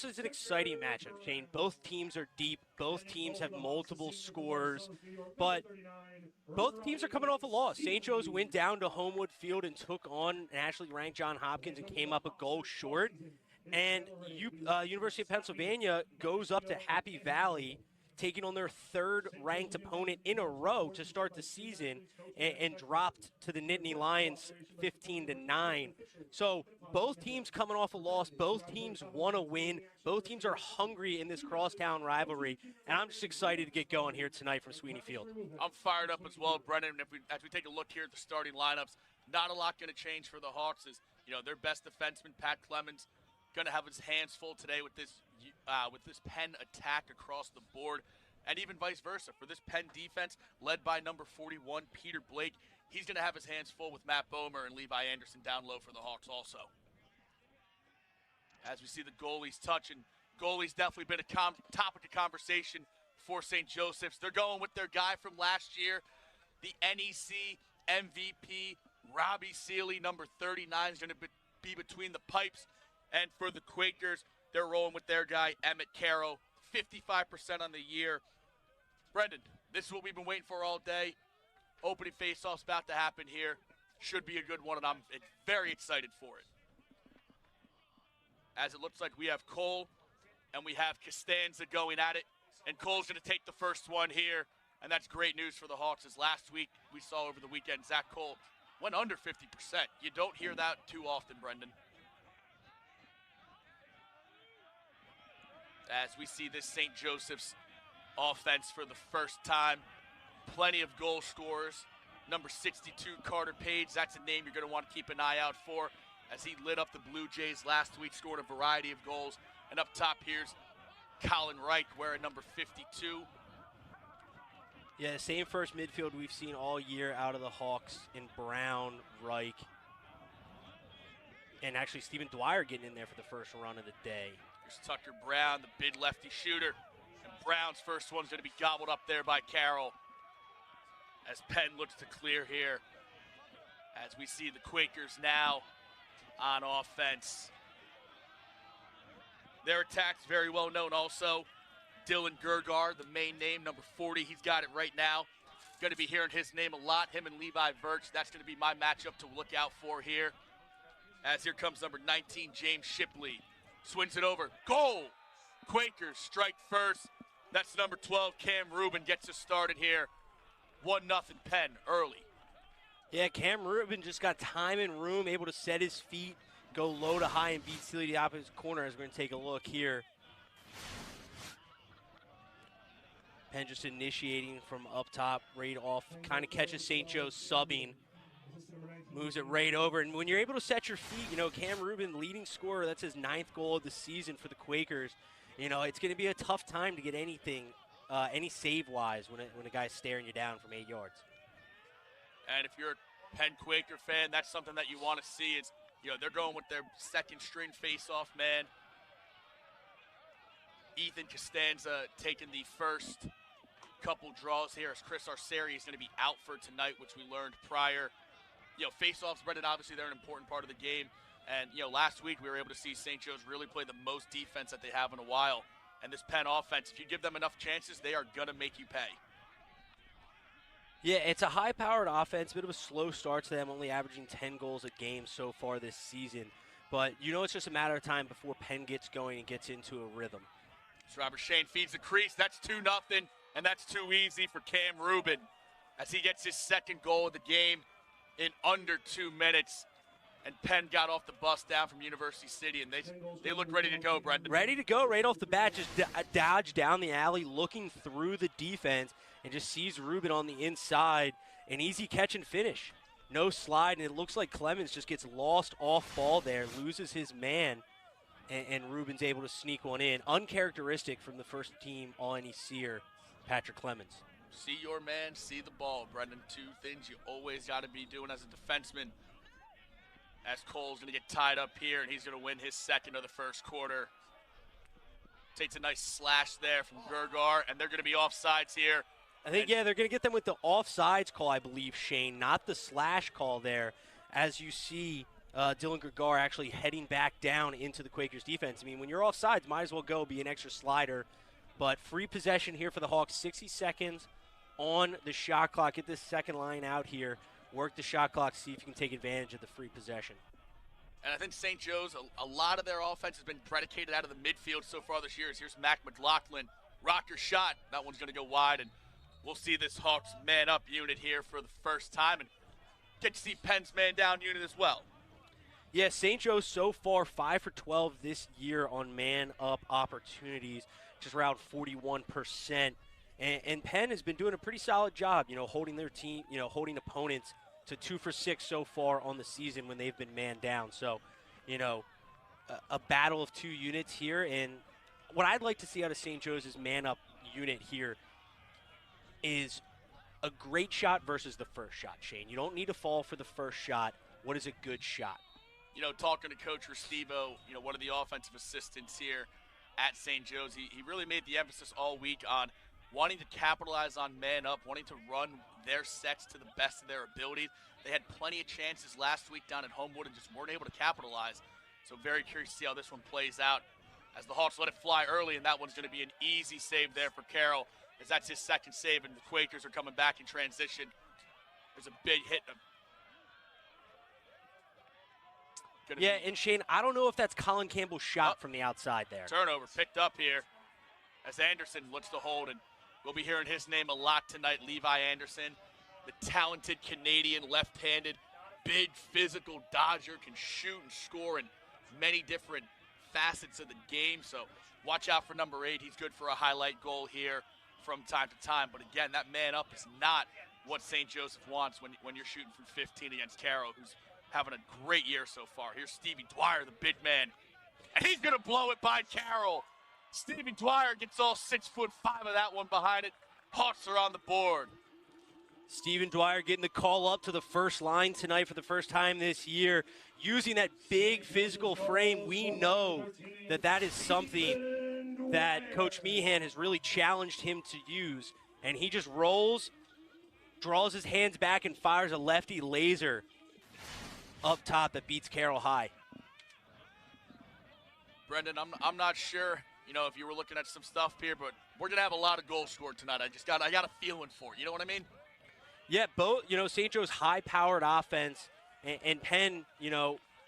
this is an exciting matchup, Shane. Both teams are deep. Both teams have multiple scores, but both teams are coming off a loss. St. Joe's went down to Homewood Field and took on nationally ranked Johns Hopkins and came up a goal short. And University of Pennsylvania goes up to Happy Valley, taking on their third-ranked opponent in a row to start the season, and dropped to the Nittany Lions 15-9. So both teams coming off a loss. Both teams want to win. Both teams are hungry in this crosstown rivalry, and I'm just excited to get going here tonight from Sweeney Field. I'm fired up as well, Brendan. As we take a look here at the starting lineups, not a lot going to change for the Hawks. Their best defenseman, Pat Clemens, going to have his hands full today with this Penn attack across the board, and even vice versa. For this Penn defense, led by number 41, Peter Blake, he's going to have his hands full with Matt Bomer and Levi Anderson down low for the Hawks also. As we see the goalies touching, goalies definitely been a topic of conversation for St. Joseph's. They're going with their guy from last year, the NEC MVP, Robbie Seeley, number 39, is going to be between the pipes. And for the Quakers, they're rolling with their guy, Emmett Caro, 55% on the year. Brendan, this is what we've been waiting for all day. Opening faceoff's about to happen here. Should be a good one, and I'm very excited for it. As it looks like we have Cole and we have Costanza going at it. And Cole's going to take the first one here, and that's great news for the Hawks, as last week we saw over the weekend Zach Cole went under 50%. You don't hear that too often, Brendan. As we see this St. Joseph's offense for the first time. Plenty of goal scorers. Number 62, Carter Page, that's a name you're going to want to keep an eye out for, as he lit up the Blue Jays last week, scored a variety of goals. And up top here's Colin Reich wearing number 52. Yeah, same first midfield we've seen all year out of the Hawks in Brown, Reich, and actually Stephen Dwyer getting in there for the first run of the day. Here's Tucker Brown, the big lefty shooter. And Brown's first one's going to be gobbled up there by Carroll, as Penn looks to clear here. As we see the Quakers now on offense. Their attack's very well known also. Dylan Gergar, the main name, number 40. He's got it right now. Going to be hearing his name a lot, him and Levi Virch. That's going to be my matchup to look out for here. As here comes number 19, James Shipley. Swings it over. Goal! Quakers strike first. That's number 12, Cam Rubin, gets us started here. 1-0 Penn early. Yeah, Cam Rubin just got time and room, able to set his feet, go low to high, and beat Seeley to the opposite corner, as we're going to take a look here. Penn just initiating from up top, right off, kind of catches St. Joe's subbing. Moves it right over, and when you're able to set your feet, Cam Rubin, leading scorer, that's his 9th goal of the season for the Quakers. It's going to be a tough time to get anything, any save-wise when a guy's staring you down from 8 yards. And if you're a Penn Quaker fan, that's something that you want to see. Is they're going with their second-string face-off man. Ethan Costanza taking the first couple draws here, as Chris Arceri is going to be out for tonight, which we learned prior. Face-offs, Brendan, obviously they're an important part of the game. And, last week we were able to see St. Joe's really play the most defense that they have in a while. And this Penn offense, if you give them enough chances, they are going to make you pay. Yeah, it's a high-powered offense, bit of a slow start to them, only averaging 10 goals a game so far this season. But it's just a matter of time before Penn gets going and gets into a rhythm. So Robert Shane feeds the crease. That's 2-0, and that's too easy for Cam Rubin, as he gets his second goal of the game in under 2 minutes. And Penn got off the bus down from University City, and they look ready to go, Brendan. Ready to go right off the bat, just dodge down the alley, looking through the defense, and just sees Rubin on the inside. An easy catch and finish. No slide, and it looks like Clemens just gets lost off ball there, loses his man, and Rubin's able to sneak one in. Uncharacteristic from the first team All-NECer, Patrick Clemens. See your man, see the ball, Brendan. 2 things you always got to be doing as a defenseman. As Cole's going to get tied up here, and he's going to win his second of the first quarter. Takes a nice slash there from Gergar, and they're going to be offsides here. I think, they're going to get them with the offsides call, I believe, Shane, not the slash call there. As you see, Dylan Gregar actually heading back down into the Quakers defense. I mean, when you're offsides, might as well go be an extra slider. But free possession here for the Hawks, 60 seconds on the shot clock. Get this second line out here. Work the shot clock, see if you can take advantage of the free possession. And I think St. Joe's, a lot of their offense has been predicated out of the midfield so far this year. Here's Mac McLaughlin. Rock your shot. That one's going to go wide, and we'll see this Hawks man-up unit here for the first time and get to see Penn's man-down unit as well. Yeah, St. Joe's so far 5 for 12 this year on man-up opportunities, just around 41%. And Penn has been doing a pretty solid job, holding their team, holding opponents to 2 for 6 so far on the season when they've been man down. So, a battle of two units here. And what I'd like to see out of St. Joe's man-up unit here is a great shot versus the first shot, Shane. You don't need to fall for the first shot. What is a good shot? Talking to Coach Restivo, one of the offensive assistants here at St. Joe's, he really made the emphasis all week on wanting to capitalize on man up, wanting to run their sets to the best of their ability. They had plenty of chances last week down at Homewood and just weren't able to capitalize. So very curious to see how this one plays out as the Hawks let it fly early, and that one's going to be an easy save there for Carroll, as that's his second save, and the Quakers are coming back in transition. There's a big hit. Yeah, and Shane, I don't know if that's Colin Campbell's shot from the outside there. Turnover picked up here as Anderson looks to hold, and we'll be hearing his name a lot tonight, Levi Anderson, the talented Canadian left-handed, big physical dodger, can shoot and score in many different facets of the game. So watch out for number 8. He's good for a highlight goal here from time to time. But again, that man up is not what St. Joseph wants when you're shooting from 15 against Carroll, who's having a great year so far. Here's Stevie Dwyer, the big man, and he's going to blow it by Carroll. Stevie Dwyer gets all 6'5" of that one behind it. Hawks are on the board. Stephen Dwyer getting the call up to the first line tonight for the first time this year. Using that big physical frame, we know that is something that Coach Meehan has really challenged him to use. And he just rolls, draws his hands back, and fires a lefty laser up top that beats Carroll high. Brendan, I'm not sure, if you were looking at some stuff here, but we're going to have a lot of goals scored tonight. I got a feeling for it. You know what I mean? Yeah, both, St. Joe's high-powered offense and Penn,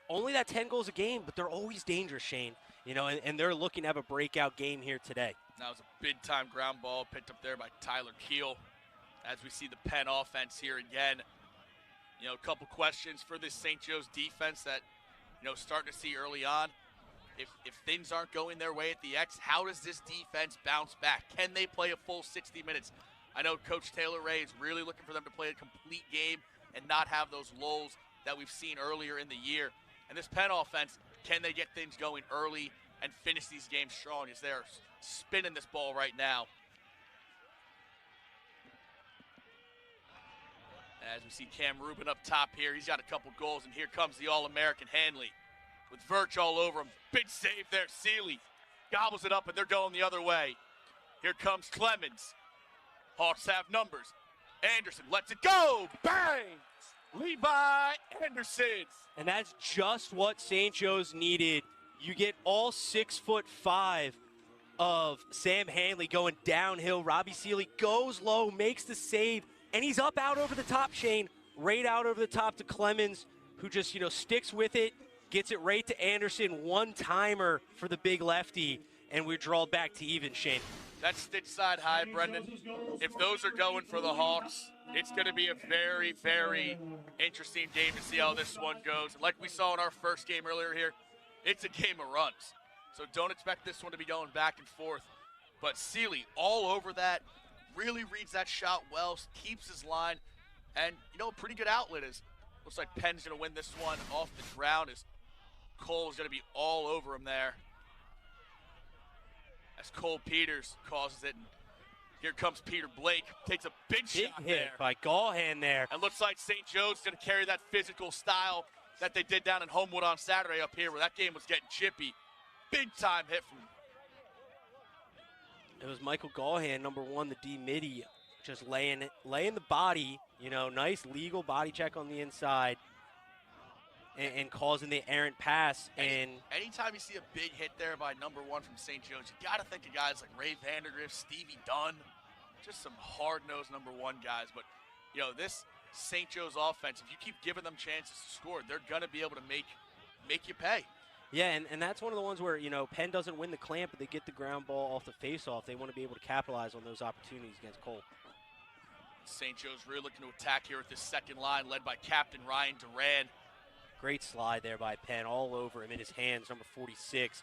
only that 10 goals a game, but they're always dangerous, Shane. And they're looking to have a breakout game here today. That was a big-time ground ball picked up there by Tyler Keel. As we see the Penn offense here again. A couple questions for this St. Joe's defense that, starting to see early on. If things aren't going their way at the X, how does this defense bounce back? Can they play a full 60 minutes? I know Coach Taylor Ray is really looking for them to play a complete game and not have those lulls that we've seen earlier in the year. And this Penn offense, can they get things going early and finish these games strong as they're spinning this ball right now? As we see Cam Rubin up top here, he's got a couple goals, and here comes the All-American Hanley with Virch all over him. Big save there, Seeley gobbles it up, and they're going the other way. Here comes Clemens. Hawks have numbers. Anderson lets it go. Bang! Levi Anderson. And that's just what St. Joe's needed. You get all 6'5" of Sam Hanley going downhill. Robbie Seeley goes low, makes the save, and he's up out over the top, Shane. Right out over the top to Clemens, who just, sticks with it, gets it right to Anderson. One-timer for the big lefty, and we're drawn back to even, Shane. That's stitch side high, Brendan. If those are going for the Hawks, it's going to be a very, very interesting game to see how this one goes. And like we saw in our first game earlier here, it's a game of runs. So don't expect this one to be going back and forth. But Seeley all over that, really reads that shot well, keeps his line, and, a pretty good outlet is. Looks like Penn's going to win this one off the ground as Cole's going to be all over him there. As Cole Peters causes it. And here comes Peter Blake. Takes a big shot hit there. By Gallahan there. And looks like St. Joe's going to carry that physical style that they did down in Homewood on Saturday up here where that game was getting chippy. Big time hit from. It was Michael Gallahan, number 1, the D-midi, just laying the body, nice legal body check on the inside. and causing the errant pass. And anytime you see a big hit there by number 1 from St. Joe's, you got to think of guys like Ray Vandergrift, Stevie Dunn, just some hard-nosed number 1 guys. But, you know, this St. Joe's offense, if you keep giving them chances to score, they're going to be able to make you pay. Yeah, and that's one of the ones where, you know, Penn doesn't win the clamp, but they get the ground ball off the face-off. They want to be able to capitalize on those opportunities against Cole. St. Joe's really looking to attack here with this second line, led by Captain Ryan Duran. Great slide there by Penn, all over him in his hands, number 46.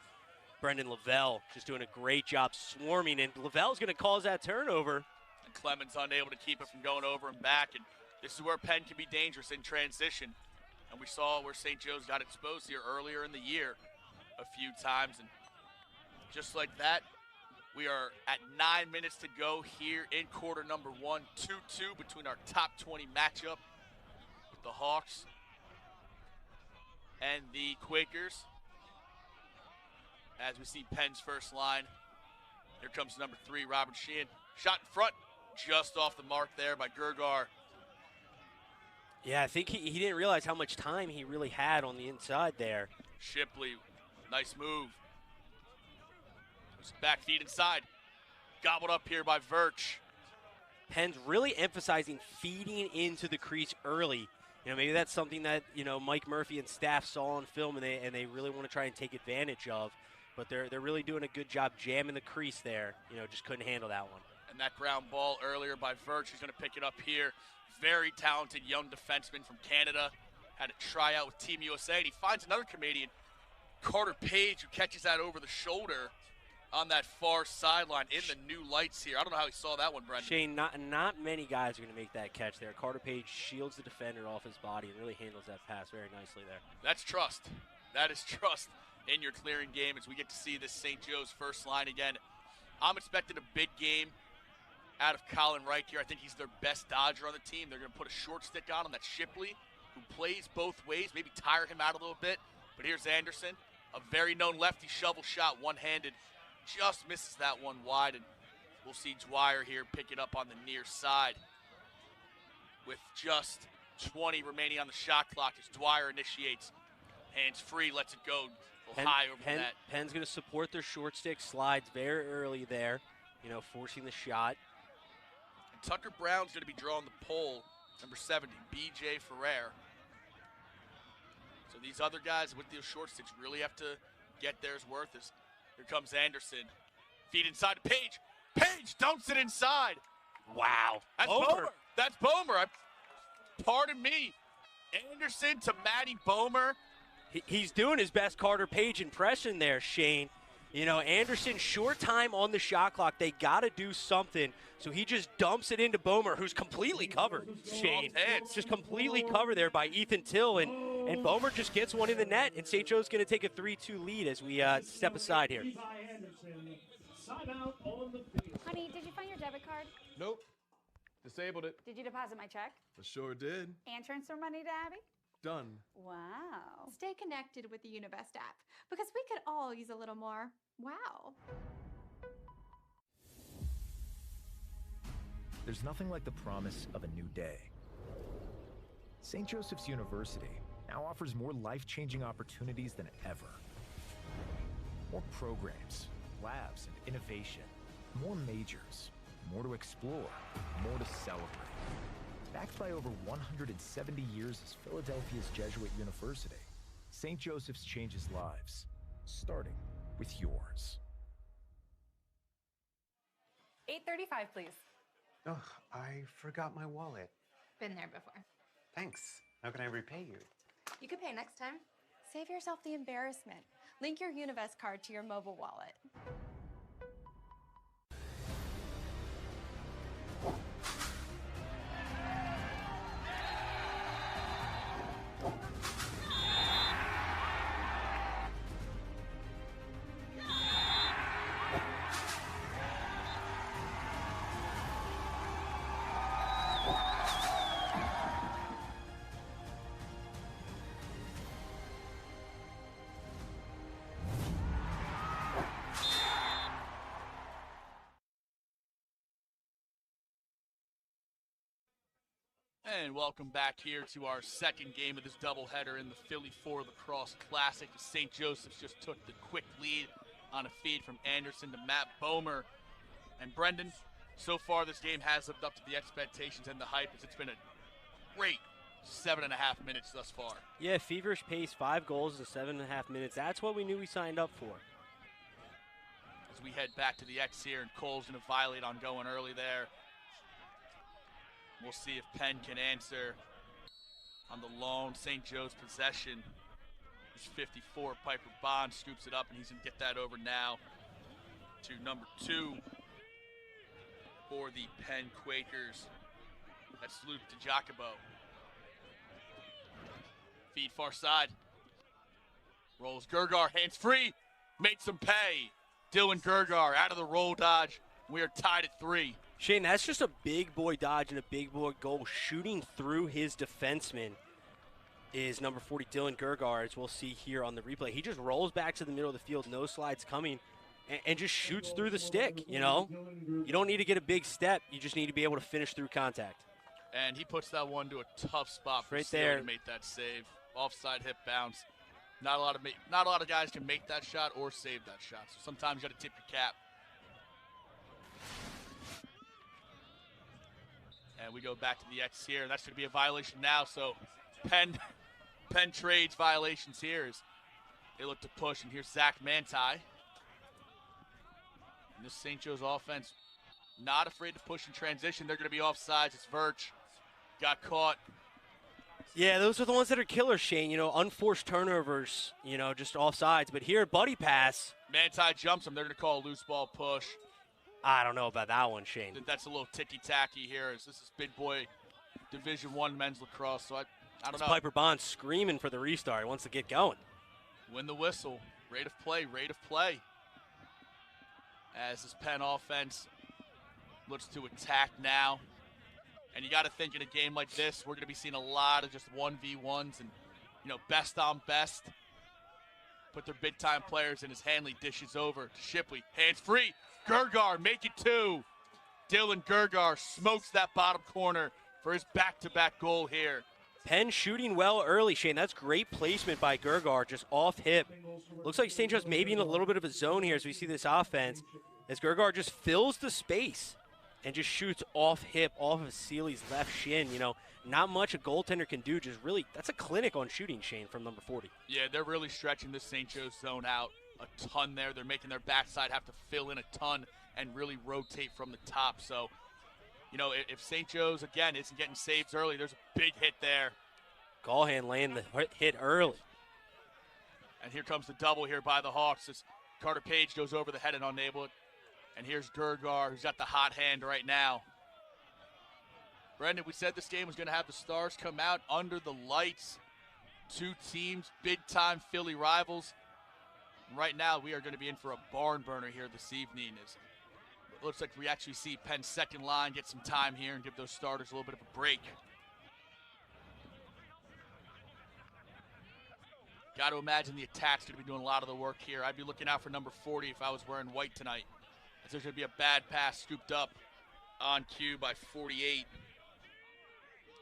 Brendan Lavelle just doing a great job swarming, and Lavelle's going to cause that turnover. And Clemens unable to keep it from going over and back, and this is where Penn can be dangerous in transition. And we saw where St. Joe's got exposed here earlier in the year a few times, and just like that, we are at 9 minutes to go here in quarter number 1, 2-2 between our top 20 matchup with the Hawks and the Quakers. As we see Penn's first line, here comes number 3, Robert Sheehan. Shot in front, just off the mark there by Gergar. Yeah, I think he didn't realize how much time he really had on the inside there. Shipley, nice move. Back feet inside. Gobbled up here by Verch. Penn's really emphasizing feeding into the crease early. You know, maybe that's something that, you know, Mike Murphy and staff saw on film and they really want to try and take advantage of. But they're really doing a good job jamming the crease there. You know, just couldn't handle that one. And that ground ball earlier by Verch, who's going to pick it up here. Very talented young defenseman from Canada. Had a tryout with Team USA, and he finds another Canadian, Carter Page, who catches that over the shoulder on that far sideline in the new lights here. I don't know how he saw that one, Brendan. Shane, not many guys are going to make that catch there. Carter Page shields the defender off his body and really handles that pass very nicely there. That's trust. That is trust in your clearing game as we get to see this St. Joe's first line again. I'm expecting a big game out of Colin Wright here. I think he's their best dodger on the team. They're going to put a short stick on him. That's Shipley, who plays both ways, maybe tire him out a little bit. But here's Anderson, a very known lefty shovel shot, one-handed. Just misses that one wide, and we'll see Dwyer here pick it up on the near side with just 20 remaining on the shot clock as Dwyer initiates. Hands free, lets it go high over the net. Penn's going to support their short stick, slides very early there, you know, forcing the shot. And Tucker Brown's going to be drawing the pole, number 70, B.J. Ferrer. So these other guys with those short sticks really have to get theirs worth. As here comes Anderson. Feed inside to Page. Page dumps it inside. Wow. That's Bomer. That's Bomer. Pardon me. Anderson to Matty Bomer. He's doing his best Carter Page impression there, Shane. You know, Anderson, short time on the shot clock. They got to do something. So he just dumps it into Bomer, who's completely covered, Shane. It's just completely covered there by Ethan Till. And Bomer just gets one in the net. And St. Joe's going to take a 3-2 lead as we step aside here. Honey, did you find your debit card? Nope. Disabled it. Did you deposit my check? I sure did. And transfer money to Abby? Done. Wow. Stay connected with the Univest app because we could all use a little more wow. There's nothing like the promise of a new day. St. Joseph's University now offers more life-changing opportunities than ever. More programs, labs, and innovation. More majors, more to explore, more to celebrate. Backed by over 170 years as Philadelphia's Jesuit University, St. Joseph's changes lives, starting with yours. 8:35, please. Oh, I forgot my wallet. Been there before. Thanks. How can I repay you? You could pay next time. Save yourself the embarrassment. Link your Univest card to your mobile wallet. And welcome back here to our second game of this doubleheader in the Philly 4 Lacrosse Classic. St. Joseph's just took the quick lead on a feed from Anderson to Matt Bomer. And Brendan, so far this game has lived up to the expectations and the hype, as it's been a great 7.5 minutes thus far. Yeah, feverish pace, 5 goals in 7.5 minutes. That's what we knew we signed up for. As we head back to the X here, and Cole's going to violate on going early there. We'll see if Penn can answer on the lone St. Joe's possession. There's 54, Piper Bond scoops it up, and he's going to get that over now to number 2 for the Penn Quakers. That's Luke DiGiacomo. Feed far side. Rolls Gergar, hands free, made some pay. Dylan Gergar out of the roll dodge. We are tied at 3. Shane, that's just a big boy dodge and a big boy goal. Shooting through his defenseman is number 40, Dylan Gergar, as we'll see here on the replay. He just rolls back to the middle of the field, no slides coming, and just shoots through the stick, you know? You don't need to get a big step. You just need to be able to finish through contact. And he puts that one to a tough spot for Right Steele there. to make that save. Offside hip bounce. Not a lot of guys can make that shot or save that shot. So sometimes you got to tip your cap. And we go back to the X here, and that's going to be a violation now. So Penn trades violations here as they look to push. And here's Zach Manti. And this St. Joe's offense, not afraid to push in transition. They're going to be offsides. It's Verch. Got caught. Yeah, those are the ones that are killer, Shane. You know, unforced turnovers, you know, just offsides. But here, buddy pass. Manti jumps him. They're going to call a loose ball push. I don't know about that one, Shane. That's a little ticky-tacky here, as this is big boy Division I men's lacrosse. So I don't know. Piper Bond screaming for the restart. He wants to get going. Win the whistle. Rate of play, rate of play. As this Penn offense looks to attack now. And you got to think in a game like this, we're going to be seeing a lot of just 1v1s and, you know, best on best. Put their big-time players in. His Hanley dishes over to Shipley. Hands free. Gergar, make it 2. Dylan Gergar smokes that bottom corner for his back-to-back goal here. Penn shooting well early, Shane. That's great placement by Gergar, just off hip. Looks like St. Joe's maybe in a little bit of a zone here as we see this offense, as Gergar just fills the space and just shoots off hip, off of Seeley's left shin. You know, not much a goaltender can do. Just really, that's a clinic on shooting, Shane, from number 40. Yeah, they're really stretching this St. Joe's zone out a ton there. They're making their backside have to fill in a ton and really rotate from the top. So, you know, if St. Joe's, again, isn't getting saves early, there's a big hit there. Gallahan laying the hit early. And here comes the double here by the Hawks as Carter Page goes over the head and unable it. And here's Gergar, who's got the hot hand right now. Brendan, we said this game was going to have the stars come out under the lights. 2 teams, big-time Philly rivals. And right now, we are going to be in for a barn burner here this evening. As it looks like we actually see Penn's second line get some time here and give those starters a little bit of a break. Got to imagine the attack's going to be doing a lot of the work here. I'd be looking out for number 40 if I was wearing white tonight. As there's going to be a bad pass scooped up on cue by 48.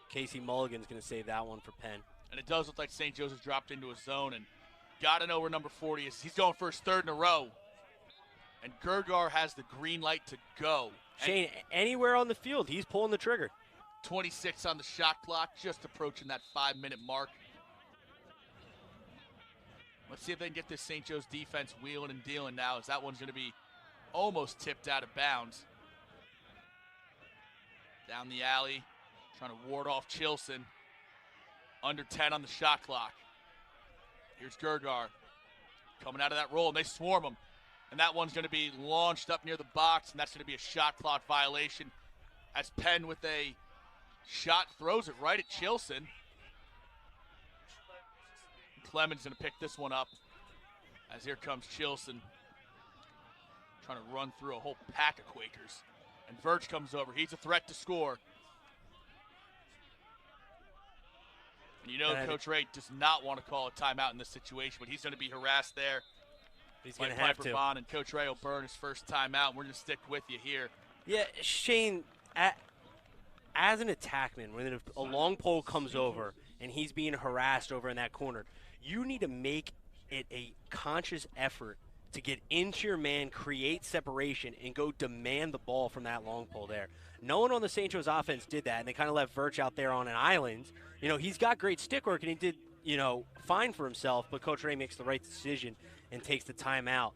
Casey Mulligan's going to save that one for Penn. And it does look like St. Joe's has dropped into a zone, and got to know where number 40 is. He's going for his 3rd in a row. And Gergar has the green light to go. Shane, anywhere on the field, he's pulling the trigger. 26 on the shot clock, just approaching that 5-minute mark. Let's see if they can get this St. Joe's defense wheeling and dealing now, as that one's going to be almost tipped out of bounds. Down the alley, trying to ward off Chilson. Under 10 on the shot clock. Here's Gergar coming out of that roll, and they swarm him. And that one's going to be launched up near the box, and that's going to be a shot clock violation. As Penn with a shot throws it right at Chilson. Clemens going to pick this one up, as here comes Chilson trying to run through a whole pack of Quakers. And Verch comes over. He's a threat to score. And you know Coach Ray does not want to call a timeout in this situation, but he's going to be harassed there. He's going to have to. Bond, and Coach Ray will burn his first timeout. We're going to stick with you here. Yeah, Shane, as an attackman, when a long pole comes over and he's being harassed over in that corner, you need to make it a conscious effort to get into your man, create separation, and go demand the ball from that long pole there. No one on the St. Joe's offense did that, and they kind of left Virch out there on an island. He's got great stick work, and he did, fine for himself, but Coach Ray makes the right decision and takes the timeout.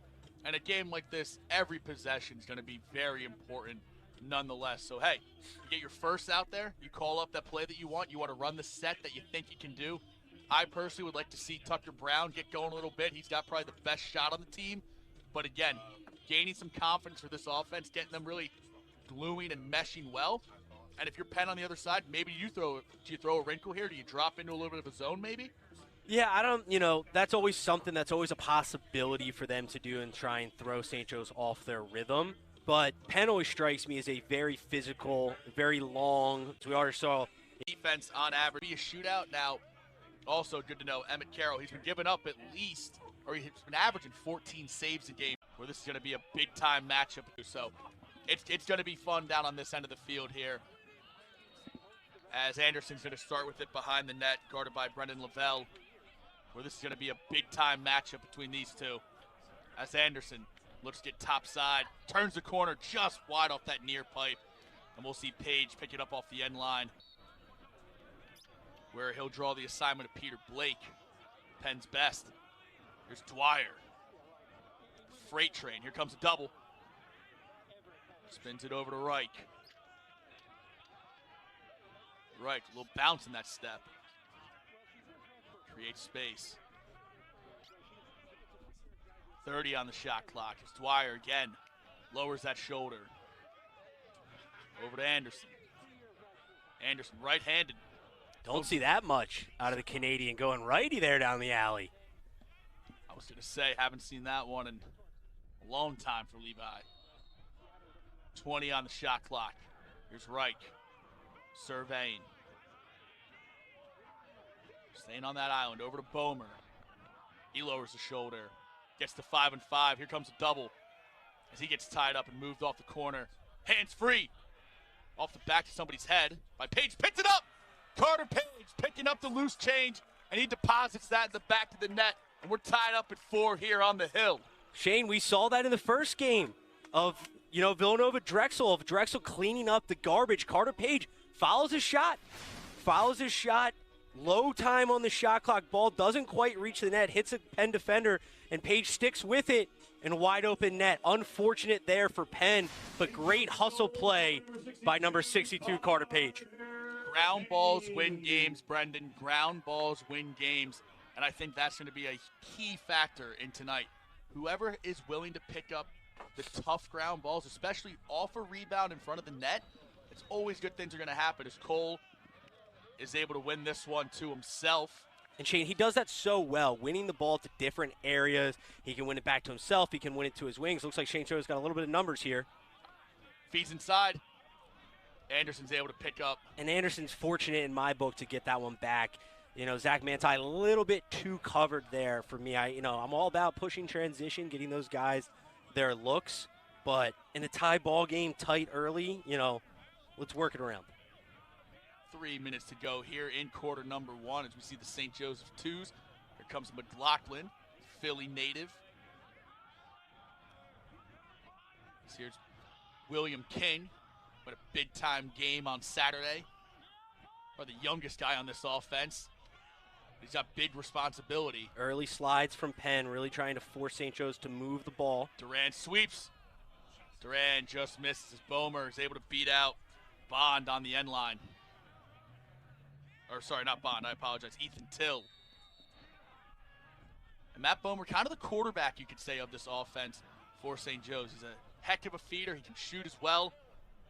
And a game like this, every possession is going to be very important nonetheless. So, hey, you get your first out there, you call up that play that you want to run the set that you think you can do. I personally would like to see Tucker Brown get going a little bit. He's got probably the best shot on the team. But again, gaining some confidence for this offense, getting them really gluing and meshing well. And if you're Penn on the other side, maybe do you throw a wrinkle here? Do you drop into a little bit of a zone maybe? Yeah, I don't, that's always something that's always a possibility for them to do and try and throw St. Joe's off their rhythm. But Penn always strikes me as a very physical, very long, as we already saw. Defense on average, be a shootout. Now, also good to know, Emmett Carroll, he's been giving up at least, or he's been averaging 14 saves a game, where this is going to be a big-time matchup. So it's going to be fun down on this end of the field here. As Anderson's going to start with it behind the net, guarded by Brendan Lavelle, where this is going to be a big-time matchup between these two. As Anderson looks to get top side, turns the corner just wide off that near pipe, and we'll see Page pick it up off the end line, where he'll draw the assignment of Peter Blake, Penn's best. Here's Dwyer. Freight train. Here comes a double. Spins it over to Reich. Reich, a little bounce in that step. Creates space. 30 on the shot clock. It's Dwyer again. Lowers that shoulder. Over to Anderson. Anderson right-handed. Don't see that much out of the Canadian going righty there down the alley. I was going to say, haven't seen that one in a long time for Levi. 20 on the shot clock. Here's Reich. Surveying. Staying on that island. Over to Bomer. He lowers the shoulder. Gets to 5 and 5. Here comes a double. As he gets tied up and moved off the corner. Hands free. Off the back of somebody's head. By Page. Picks it up. Carter Page picking up the loose change. And he deposits that in the back of the net. And we're tied up at 4 here on the hill. Shane, we saw that in the first game of, Villanova Drexel, of Drexel cleaning up the garbage. Carter Page follows his shot. Low time on the shot clock. Ball doesn't quite reach the net. Hits a Penn defender, and Page sticks with it in wide open net. Unfortunate there for Penn, but great hustle play by number 62, Carter Page. Ground balls win games, Brendan. Ground balls win games. And I think that's going to be a key factor in tonight. Whoever is willing to pick up the tough ground balls, especially off a rebound in front of the net, it's always good things are going to happen as Cole is able to win this one to himself. And Shane, he does that so well, winning the ball to different areas. He can win it back to himself. He can win it to his wings. Looks like Shane Cho's got a little bit of numbers here. Feeds inside. Anderson's able to pick up. And Anderson's fortunate in my book to get that one back. Zach Manti a little bit too covered there for me. I'm all about pushing transition, getting those guys their looks. But in a tie ball game, tight early, let's work it around. 3 minutes to go here in quarter number 1 as we see the St. Joseph twos. Here comes McLaughlin, Philly native. Here's William King. What a big-time game on Saturday. Or the youngest guy on this offense. He's got big responsibility. Early slides from Penn, really trying to force St. Joe's to move the ball. Duran sweeps. Duran just misses as Bomer is able to beat out Bond on the end line. Or sorry, not Bond, I apologize, Ethan Till. And Matt Bomer, kind of the quarterback, you could say, of this offense for St. Joe's. He's a heck of a feeder. He can shoot as well.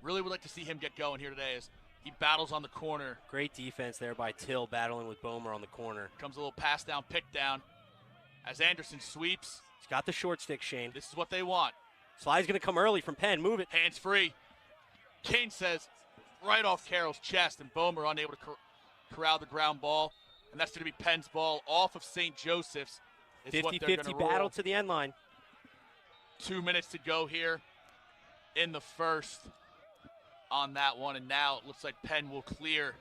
Really would like to see him get going here today as he battles on the corner. Great defense there by Till, battling with Bomer on the corner. Comes a little pass down, pick down. As Anderson sweeps. He's got the short stick, Shane. This is what they want. Slide's going to come early from Penn. Move it. Hands free. Kane says right off Carroll's chest, and Bomer unable to corral the ground ball. And that's going to be Penn's ball off of St. Joseph's. 50-50 battle to the end line. 2 minutes to go here in the first on that one, and now it looks like Penn will clear,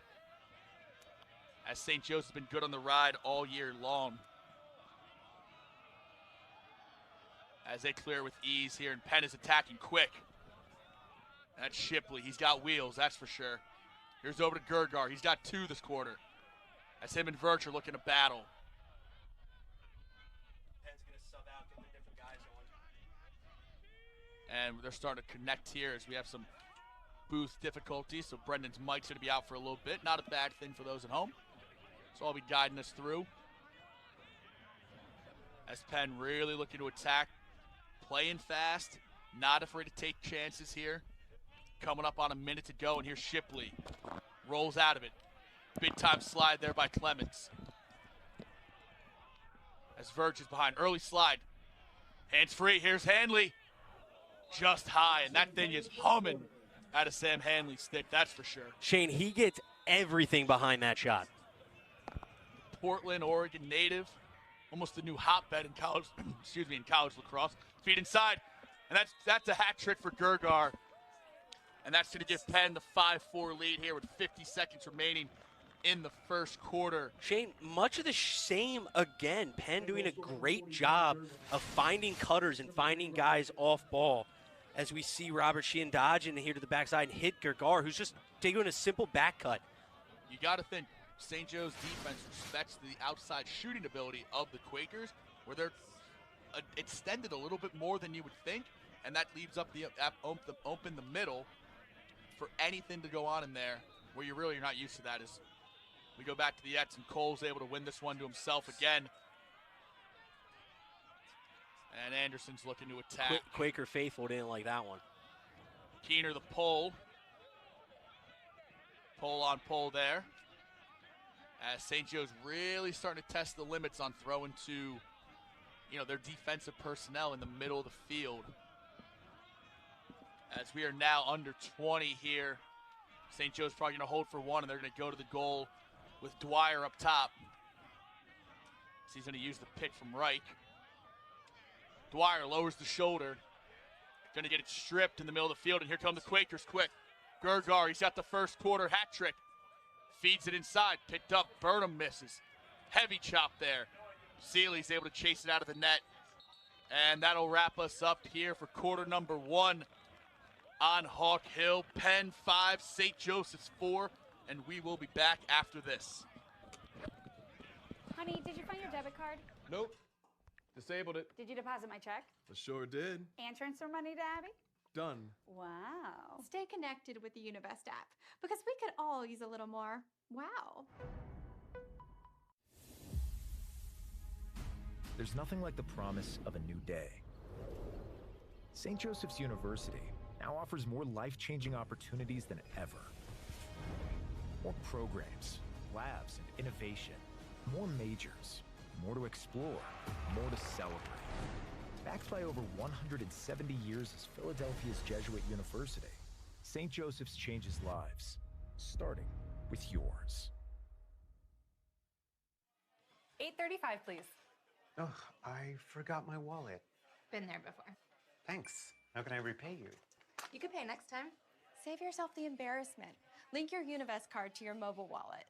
as St. Joe's has been good on the ride all year long. As they clear with ease here, and Penn is attacking quick. That's Shipley. He's got wheels, that's for sure. Here's over to Gergar. He's got 2 this quarter. As him and Virch are looking to battle. Penn's going to sub out, get the different guys on. And they're starting to connect here as we have some booth difficulties. So Brendan's mic's going to be out for a little bit. Not a bad thing for those at home. So I'll be guiding us through. As Penn really looking to attack. Playing fast. Not afraid to take chances here. Coming up on a minute to go, and here's Shipley. Rolls out of it. Big time slide there by Clemens. As Virch is behind. Early slide. Hands free. Here's Hanley. Just high, and that thing is humming out of Sam Hanley's stick, that's for sure. Shane, he gets everything behind that shot. Portland, Oregon native. Almost the new hotbed in college, in college lacrosse. Feet inside, and that's a hat trick for Gergar. And that's going to give Penn the 5-4 lead here with 50 seconds remaining in the first quarter. Shane, much of the same again. Penn doing a great job of finding cutters and finding guys off ball. As we see Robert Sheehan dodge in here to the backside and hit Gergar, who's just taking a simple back cut. You got to think St. Joe's defense respects the outside shooting ability of the Quakers, where they're extended a little bit more than you would think, and that leaves up the open the middle for anything to go on in there, where you're not used to that. Is we go back to the Ets, and Cole's able to win this one to himself again. And Anderson's looking to attack. Quaker faithful didn't like that one. Keener the pull. Pull on pull there. As St. Joe's really starting to test the limits on throwing to, their defensive personnel in the middle of the field. As we are now under 20 here. St. Joe's probably going to hold for one, and they're going to go to the goal with Dwyer up top. So he's going to use the pick from Reich. Dwyer lowers the shoulder. Going to get it stripped in the middle of the field, and here come the Quakers quick. Gergar, he's got the first quarter hat trick. Feeds it inside, picked up, Burnham misses. Heavy chop there. Seeley's able to chase it out of the net. And that'll wrap us up here for quarter number 1 on Hawk Hill. Penn 5, St. Joseph's 4, and we will be back after this. Honey, did you find your debit card? Nope. Disabled it. Did you deposit my check? I sure did. And transfer money to Abby? Done. Wow. Stay connected with the Univest app, because we could all use a little more wow. There's nothing like the promise of a new day. St. Joseph's University now offers more life-changing opportunities than ever. More programs, labs, and innovation. More majors. More to explore. More to celebrate. Backed by over 170 years as Philadelphia's Jesuit University, St. Joseph's changes lives, starting with yours. 8:35, please. Oh, I forgot my wallet. Been there before. Thanks. How can I repay you? You could pay next time. Save yourself the embarrassment. Link your Univest card to your mobile wallet.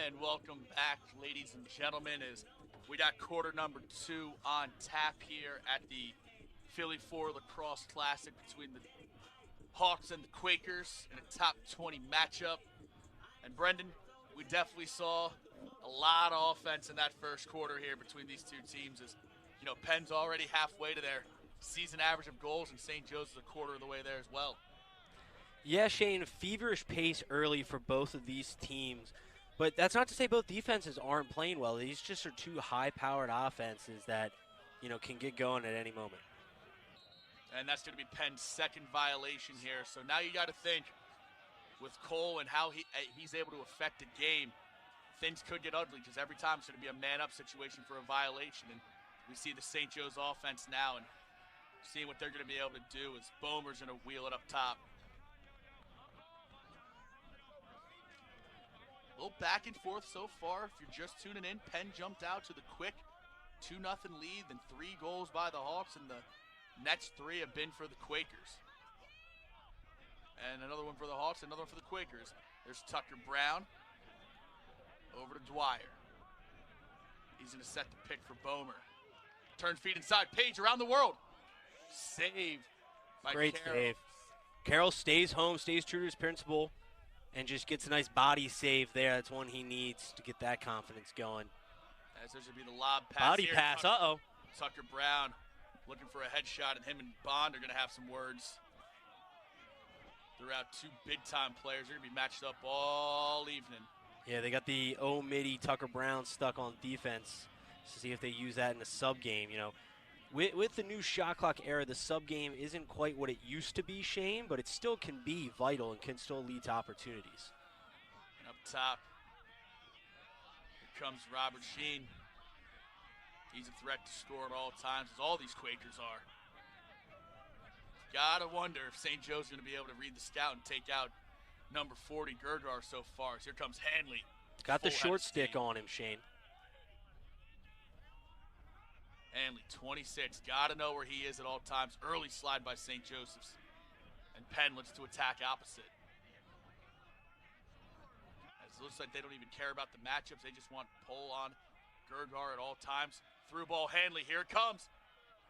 And welcome back, ladies and gentlemen, as we got quarter number 2 on tap here at the Philly 4 Lacrosse Classic between the Hawks and the Quakers in a top 20 matchup. And Brendan, we definitely saw a lot of offense in that first quarter here between these two teams, as Penn's already halfway to their season average of goals, and St. Joe's is a quarter of the way there as well. Yeah, Shane, feverish pace early for both of these teams. But that's not to say both defenses aren't playing well. These just are two high-powered offenses that, can get going at any moment. And that's going to be Penn's second violation here. So now you got to think with Cole and how he's able to affect the game, things could get ugly because every time it's going to be a man-up situation for a violation. And we see the St. Joe's offense now and seeing what they're going to be able to do as Bomer's going to wheel it up top. A little back and forth so far. If you're just tuning in, Penn jumped out to the quick 2-0 lead, then 3 goals by the Hawks, and the next 3 have been for the Quakers. And another one for the Hawks, another one for the Quakers. There's Tucker Brown. Over to Dwyer. He's going to set the pick for Bomer. Turn feet inside. Page around the world. Saved by Great Carroll. save. Carroll stays home, stays true to his principle, and just gets a nice body save there. That's one he needs to get that confidence going. As there's going to be the lob pass. Body here. pass, uh-oh. Tucker Brown looking for a headshot, and him and Bond are going to have some words. Throughout 2 big-time players. They're going to be matched up all evening. Yeah, they got the Midi Tucker Brown stuck on defense to see if they use that in the sub game. With the new shot clock era, the sub game isn't quite what it used to be, Shane, but it still can be vital and can still lead to opportunities. And up top, here comes Robert Sheen. He's a threat to score at all times, as all these Quakers are. Gotta wonder if St. Joe's going to be able to read the scout and take out number 40 Gergar so far. So here comes Hanley. Got the Full head short of stick steam. on him, Shane. Hanley, 26. Gotta know where he is at all times. Early slide by St. Joseph's. And Penn looks to attack opposite. As it looks like they don't even care about the matchups. They just want pull on Gergar at all times. Through ball, Hanley. Here it comes.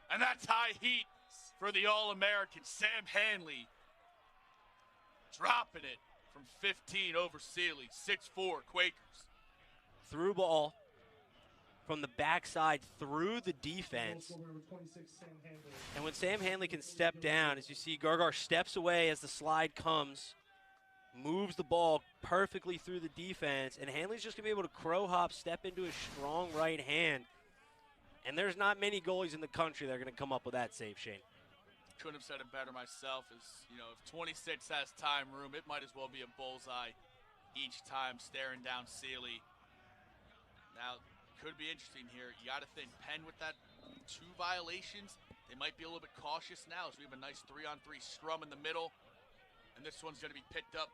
And that's high heat for the All-American, Sam Hanley. Dropping it from 15 over Sealy. 6'4", Quakers. Through ball from the backside through the defense. And when Sam Hanley can step down, as you see, Gergar steps away as the slide comes, moves the ball perfectly through the defense, and Hanley's just going to be able to crow hop, step into his strong right hand. And there's not many goalies in the country that are going to come up with that save, Shane. Couldn't have said it better myself. If 26 has time room, it might as well be a bullseye each time staring down Sealy. Now, could be interesting here. You got to think Penn with that 2 violations, they might be a little bit cautious now as we have a nice 3-on-3 scrum in the middle. And this one's going to be picked up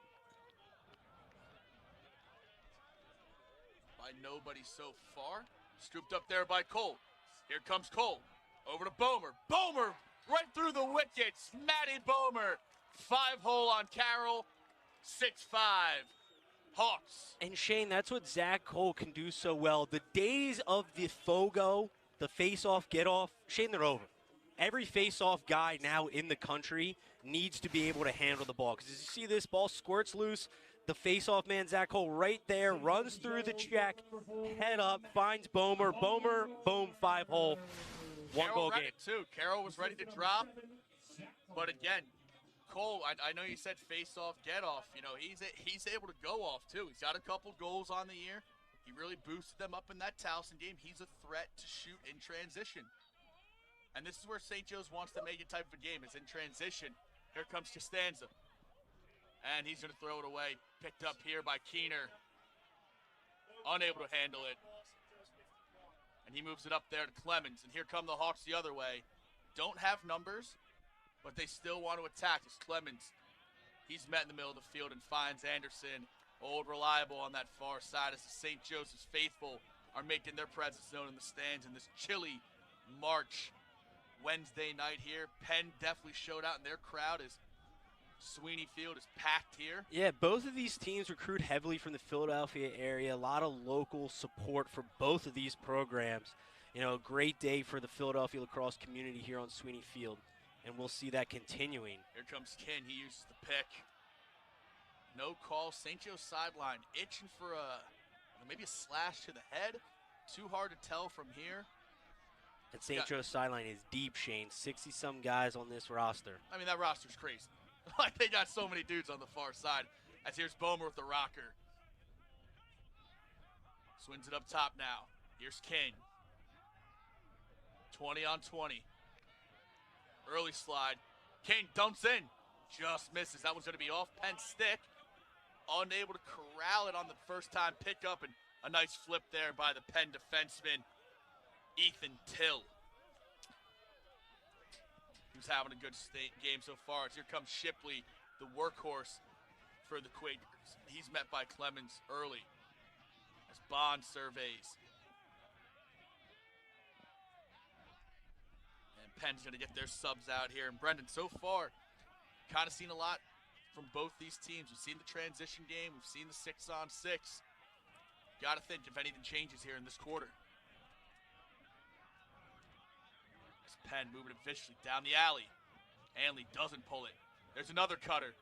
by nobody so far. Scooped up there by Cole. Here comes Cole. Over to Bomer. Bomer right through the wickets. Matty Bomer. 5-hole on Carroll. 6-5. Hawks. And Shane, that's what Zach Cole can do so well. The days of the Fogo, the face-off, get-off, Shane, they're over. Every face-off guy now in the country needs to be able to handle the ball. Because as you see this, ball squirts loose. The face-off man, Zach Cole, right there, runs through the check, head up, finds Bomer. Bomer, boom, 5-hole. One-goal game. Too. Carroll was ready to drop. But again, Cole, I know you said face-off, get-off. He's able to go off, too. He's got a couple goals on the year. He really boosted them up in that Towson game. He's a threat to shoot in transition. And this is where St. Joe's wants to make it type of a game, is in transition. Here comes Costanza. And he's going to throw it away. Picked up here by Keener. Unable to handle it. And he moves it up there to Clemens. And here come the Hawks the other way. Don't have numbers, but they still want to attack. It's Clemens. He's met in the middle of the field and finds Anderson. Old reliable on that far side as the St. Joseph's faithful are making their presence known in the stands in this chilly March Wednesday night here. Penn definitely showed out in their crowd as Sweeney Field is packed here. Yeah, both of these teams recruit heavily from the Philadelphia area. A lot of local support for both of these programs. A great day for the Philadelphia lacrosse community here on Sweeney Field, and we'll see that continuing. Here comes Ken. He uses the pick. No call. St. Joe's sideline itching for maybe a slash to the head. Too hard to tell from here. And St. Joe's sideline is deep, Shane. 60-some guys on this roster. I mean, that roster's crazy. Like, they got so many dudes on the far side. As here's Bomer with the rocker. Swings it up top now. Here's King. 20 on 20. Early slide. Kane dumps in. Just misses. That one's going to be off Penn's stick. Unable to corral it on the first time pickup, and a nice flip there by the Penn defenseman, Ethan Till. He's having a good game so far. As here comes Shipley, the workhorse for the Quakers. He's met by Clemens early as Bond surveys. And Penn's going to get their subs out here. And Brendan, so far, kind of seen a lot from both these teams. We've seen the transition game. We've seen the 6-on-6. Got to think if anything changes here in this quarter. As Penn moving it viciously down the alley. Hanley doesn't pull it. There's another cutter.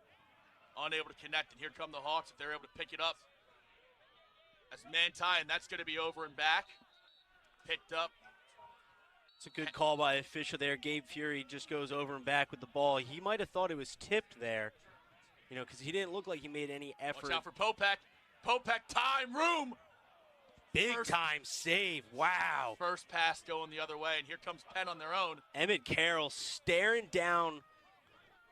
Unable to connect, and here come the Hawks if they're able to pick it up. As Manti, and that's going to be over and back. Picked up. It's a good call by official there. Gabe Fury just goes over and back with the ball. He might have thought it was tipped there, you know, because he didn't look like he made any effort. Watch out for Popek. Popek, time, room. Big time save. Wow. First pass going the other way, and here comes Penn on their own. Emmett Carroll staring down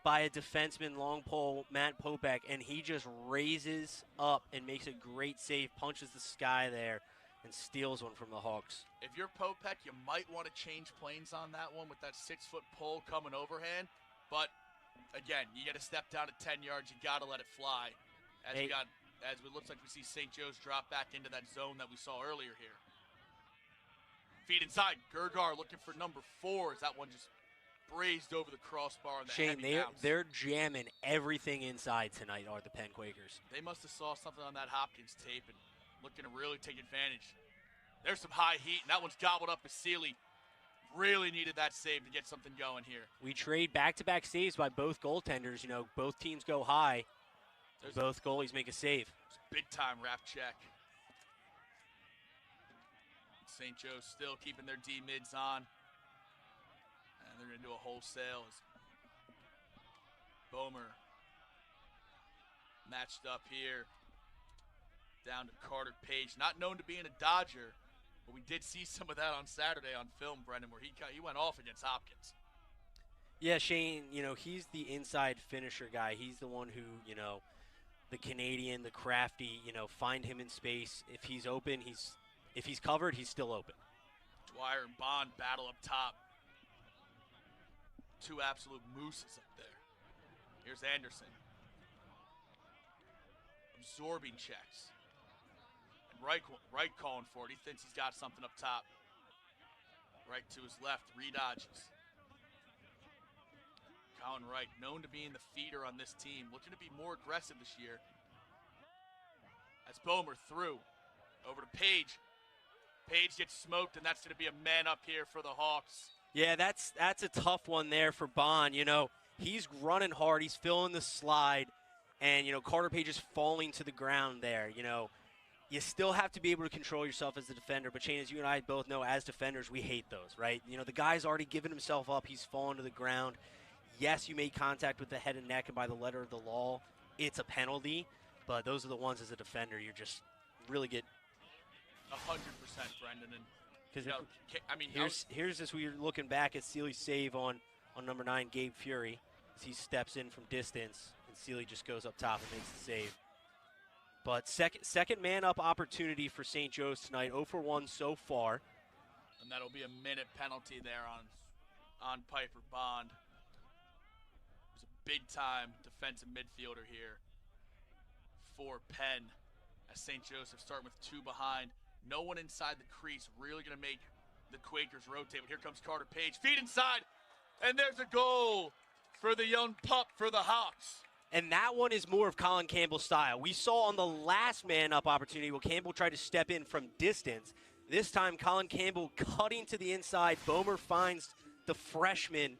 by a defenseman, long pole, Matt Popek, and he just raises up and makes a great save, punches the sky there, and steals one from the Hawks. If you're Popek, you might want to change planes on that one with that 6-foot pole coming overhand. But, again, you got to step down to 10 yards. You got to let it fly. As it looks like we see St. Joe's drop back into that zone that we saw earlier here. Feed inside. Gergar looking for number 4 as that one just brazed over the crossbar. And Shane, they're jamming everything inside tonight, are the Penn Quakers. They must have saw something on that Hopkins tape and looking to really take advantage. There's some high heat, and that one's gobbled up as Sealy really needed that save to get something going here. We trade back-to-back saves by both goaltenders. You know, both teams go high. Both goalies make a save. Big-time wrap check. St. Joe's still keeping their D-mids on. And they're going to do a wholesale as Bomer matched up here. Down to Carter Page, not known to being a Dodger, but we did see some of that on Saturday on film, Brendan, where he went off against Hopkins. Yeah, Shane, you know, he's the inside finisher guy. He's the one who, you know, the Canadian, the crafty, you know, find him in space. If he's open, if he's covered, he's still open. Dwyer and Bond battle up top. Two absolute mooses up there. Here's Anderson. Absorbing checks. And Wright calling for it. He thinks he's got something up top. Right to his left, redodges. Colin Wright, known to being the feeder on this team, looking to be more aggressive this year. As Bomer through. Over to Page. Page gets smoked, and that's going to be a man up here for the Hawks. Yeah, that's a tough one there for Bond. You know, he's running hard. He's filling the slide. And, you know, Carter Page is falling to the ground there. You know, you still have to be able to control yourself as a defender. But, Shane, as you and I both know, as defenders, we hate those, right? You know, the guy's already given himself up. He's fallen to the ground. Yes, you made contact with the head and neck, and by the letter of the law, it's a penalty. But those are the ones as a defender you just really get 100%, Brendan. And because you know, I mean, here's this. We're looking back at Sealy's save on number 9, Gabe Fury, as he steps in from distance, and Sealy just goes up top and makes the save. But second man-up opportunity for St. Joe's tonight, 0 for 1 so far. And that'll be a minute penalty there on Piper Bond. He's a big-time defensive midfielder here for Penn, as St. Joseph starting with 2 behind. No one inside the crease, really going to make the Quakers rotate. But here comes Carter Page. Feed inside, and there's a goal for the young pup for the Hawks. And that one is more of Colin Campbell's style. We saw on the last man-up opportunity where Campbell tried to step in from distance. This time, Colin Campbell cutting to the inside. Bomer finds the freshman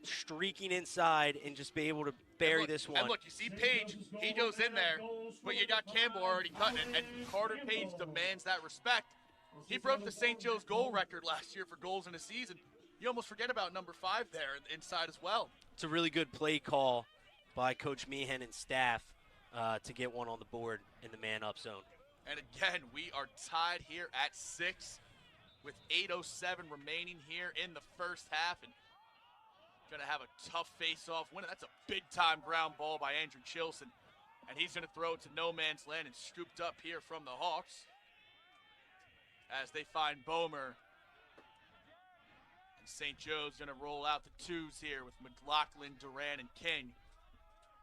streaking inside and just be able to bury this one. And look, you see Page, he goes in there, but you got Campbell already cutting it, and Carter Page demands that respect. He broke the St. Joe's goal record last year for goals in a season. You almost forget about number 5 there inside as well. It's a really good play call by Coach Meehan and staff to get one on the board in the man-up zone. And again, we are tied here at 6. with 8:07 remaining here in the first half, and going to have a tough face-off win. That's a big-time ground ball by Andrew Chilson, and he's going to throw it to no man's land and scooped up here from the Hawks as they find Bomer. And St. Joe's going to roll out the twos here with McLaughlin, Duran, and King,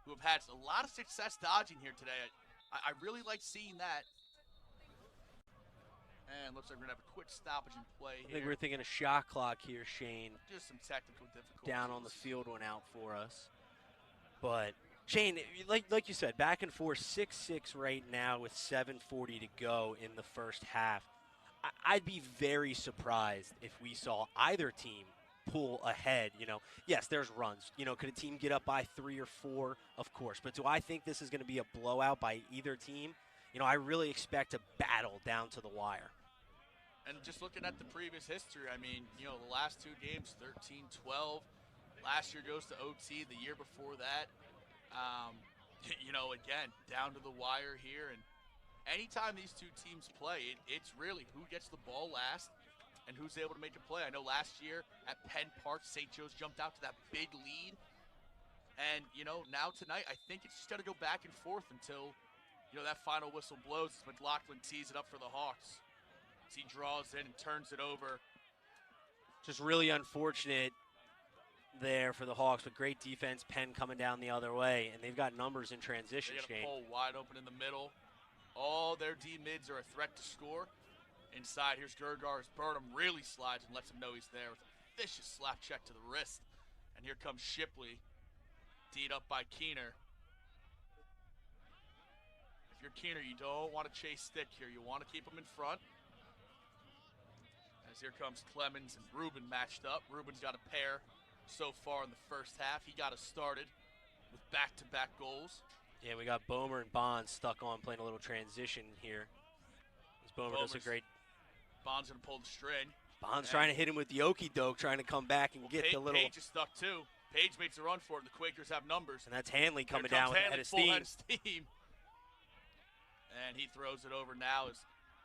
who have had a lot of success dodging here today. I really like seeing that. And looks like we're going to have a quick stoppage in play here. I think we're thinking a shot clock here, Shane. Just some technical difficulties. Down on the field went out for us. But, Shane, like you said, back and forth, 6-6 right now with 7:40 to go in the first half. I'd be very surprised if we saw either team pull ahead. Yes, there's runs. Could a team get up by 3 or 4? Of course. But do I think this is going to be a blowout by either team? I really expect a battle down to the wire. And just looking at the previous history, I mean, the last 2 games, 13-12. Last year goes to OT, the year before that. Again, down to the wire here. And anytime these two teams play, it's really who gets the ball last and who's able to make a play. I know last year at Penn Park, St. Joe's jumped out to that big lead. And, now tonight, I think it's just got to go back and forth until, that final whistle blows as McLaughlin tees it up for the Hawks. As he draws in and turns it over. Just really unfortunate there for the Hawks, but great defense. Penn coming down the other way, and they've got numbers in transition, They got a Shane. pole wide open in the middle. All their D-mids are a threat to score. Inside, here's Gergar's Burnham really slides and lets him know he's there with a vicious slap check to the wrist. And here comes Shipley, D'd up by Keener. If you're Keener, you don't want to chase stick here. You want to keep him in front. As here comes Clemens and Rubin matched up. Rubin's got a pair so far in the first half. He got us started with back-to-back goals. Yeah, we got Bomer and Bonds stuck on playing a little transition here. As Bomer does a great. Bond's going to pull the string. Bond's trying to hit him with the okey doke, trying to come back and get the little. Page is stuck too. Page makes a run for it. The Quakers have numbers. And that's Hanley coming down with Hanley, a full head of steam. And he throws it over now as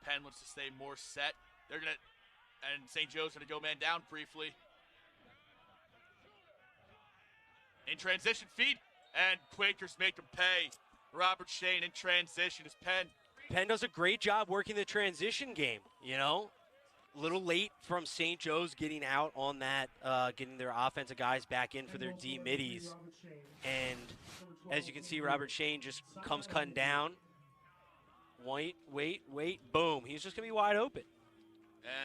Penn looks to stay more set. They're going to, and St. Joe's going to go man down briefly. In transition feed, and Quakers make him pay. Robert Shane in transition as Penn. Penn does a great job working the transition game, A little late from St. Joe's getting out on that, getting their offensive guys back in for their D-middies. And as you can see, Robert Shane just comes cutting down. Wait, boom. He's just going to be wide open.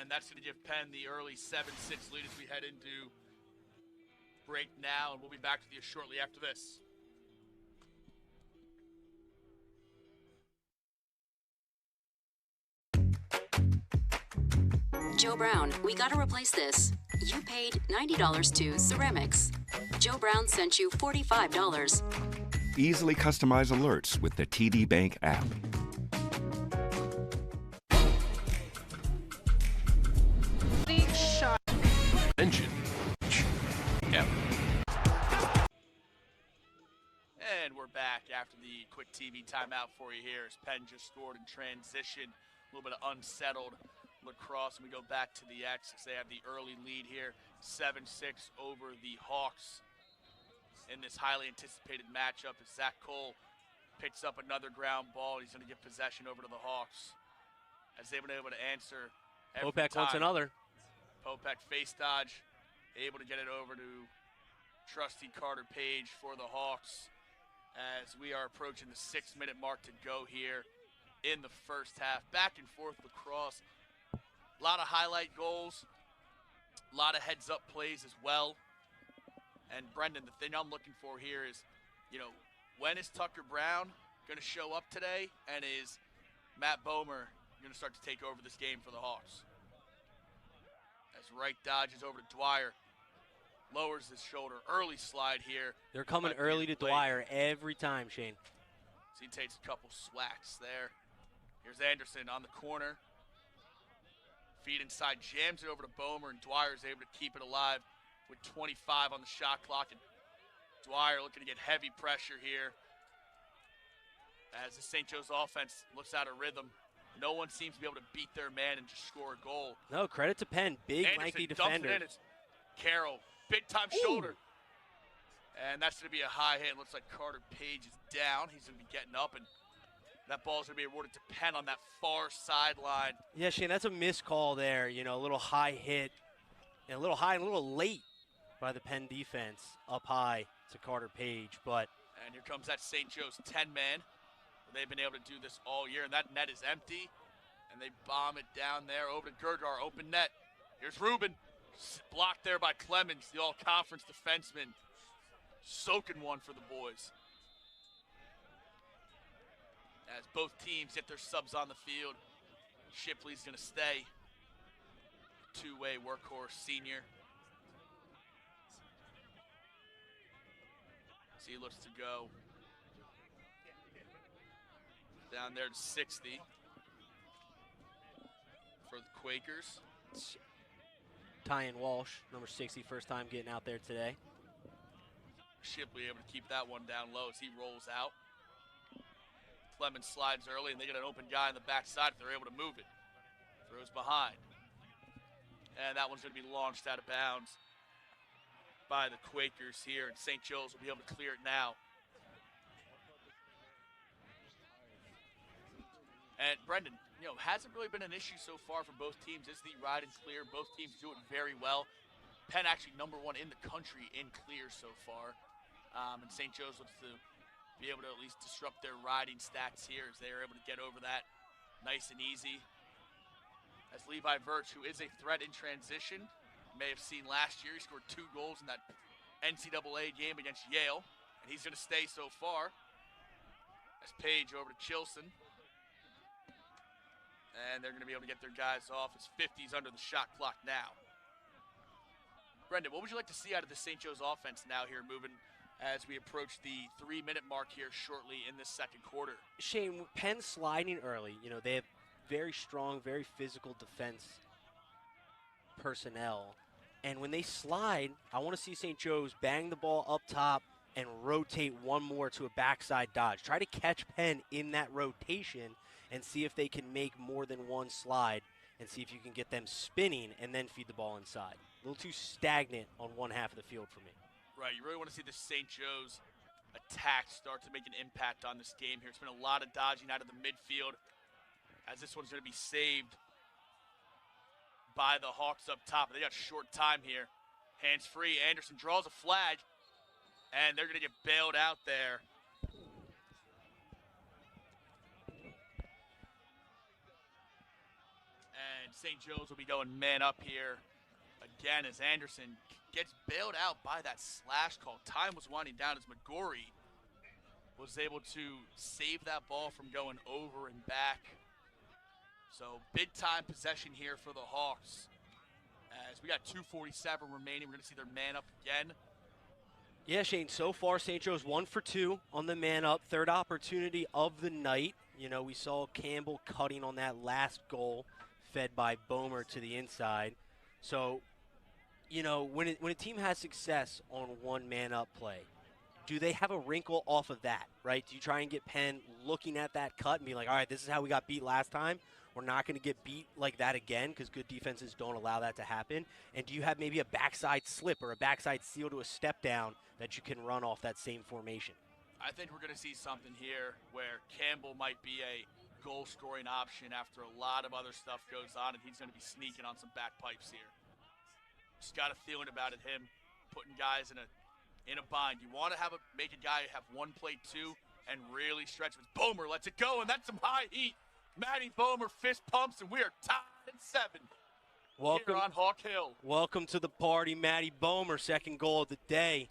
And that's going to give Penn the early 7-6 lead as we head into break now, and we'll be back with you shortly after this. Joe Brown, we gotta replace this. You paid $90 to Ceramics. Joe Brown sent you $45. Easily customize alerts with the TD Bank app. Engine. Yeah. And we're back after the quick TV timeout for you here as Penn just scored in transition. A little bit of unsettled Lacrosse, and we go back to the X as they have the early lead here, 7-6 over the Hawks in this highly anticipated matchup as Zach Cole picks up another ground ball. He's going to give possession over to the Hawks as they've been able to answer every Popek time. wants another. Popek face dodge, able to get it over to trusty Carter Page for the Hawks as we are approaching the 6-minute mark to go here in the first half. Back and forth lacrosse. A lot of highlight goals, a lot of heads-up plays as well. And Brendan, the thing I'm looking for here is, when is Tucker Brown going to show up today, and is Matt Bomer going to start to take over this game for the Hawks? As Wright dodges over to Dwyer, lowers his shoulder, early slide here. They're coming early to Dwyer every time, Shane. So he takes a couple swats there. Here's Anderson on the corner. Feed inside, jams it over to Bomer, and Dwyer's able to keep it alive with 25 on the shot clock. And Dwyer looking to get heavy pressure here as the St. Joe's offense looks out of rhythm. No one seems to be able to beat their man and just score a goal. No, credit to Penn. Big, Anderson lanky dumps it defender. in. It's Carroll, big-time shoulder. And that's going to be a high hit. Looks like Carter Page is down. He's going to be getting up, and that ball's going to be awarded to Penn on that far sideline. Yeah, Shane, that's a missed call there. You know, a little high hit, and a little high and a little late by the Penn defense, up high to Carter Page. But And here comes that St. Joe's 10-man. They've been able to do this all year, and that net is empty. And they bomb it down there over to Gergar, open net. Here's Ruben, blocked there by Clemens, the all-conference defenseman. Soaking one for the boys. As both teams get their subs on the field, Shipley's going to stay. Two-way workhorse senior. So he looks to go down there to 60 for the Quakers. Tyan Walsh, number 60, first time getting out there today. Shipley able to keep that one down low as he rolls out. Clemens slides early, and they get an open guy on the backside if they're able to move it. Throws behind. And that one's going to be launched out of bounds by the Quakers here, and St. Joe's will be able to clear it now. And Brendan, you know, hasn't really been an issue so far for both teams. Is the ride and clear. Both teams do it very well. Penn actually #1 in the country in clear so far. And St. Joe's looks to be able to at least disrupt their riding stats here as they are able to get over that nice and easy. As Levi Virch, who is a threat in transition, you may have seen last year, he scored 2 goals in that NCAA game against Yale, and he's going to stay so far. As Page over to Chilson. And they're going to be able to get their guys off as 50's under the shot clock now. Brendan, what would you like to see out of the St. Joe's offense now here moving as we approach the 3-minute mark here shortly in this second quarter? Shane, Penn sliding early. You know, they have very strong, very physical defense personnel. And when they slide, I want to see St. Joe's bang the ball up top and rotate one more to a backside dodge. Try to catch Penn in that rotation and see if they can make more than one slide and see if you can get them spinning and then feed the ball inside. A little too stagnant on one half of the field for me. Right, you really want to see the St. Joe's attack start to make an impact on this game here. It's been a lot of dodging out of the midfield as this one's going to be saved by the Hawks up top. They got short time here. Hands free. Anderson draws a flag, and they're going to get bailed out there. And St. Joe's will be going man up here again as Anderson gets bailed out by that slash call. Time was winding down as McGorry was able to save that ball from going over and back. So big time possession here for the Hawks. As we got 2:47 remaining, we're going to see their man up again. Yeah, Shane, so far St. Joe's 1 for 2 on the man up. Third opportunity of the night. You know, we saw Campbell cutting on that last goal, fed by Bomer to the inside. So, you know, when a team has success on one man up play, do they have a wrinkle off of that, right? Do you try and get Penn looking at that cut and be like, all right, this is how we got beat last time. We're not going to get beat like that again because good defenses don't allow that to happen. And do you have maybe a backside slip or a backside seal to a step down that you can run off that same formation? I think we're going to see something here where Campbell might be a goal-scoring option after a lot of other stuff goes on, and he's going to be sneaking on some back pipes here. Just got a feeling about it, him putting guys in a bind. You want to make a guy have one play two and really stretch with Bomer. Lets it go, and that's some high heat. Matty Bomer fist pumps, and we are tied at 7 here on Hawk Hill. Welcome to the party, Matty Bomer, second goal of the day.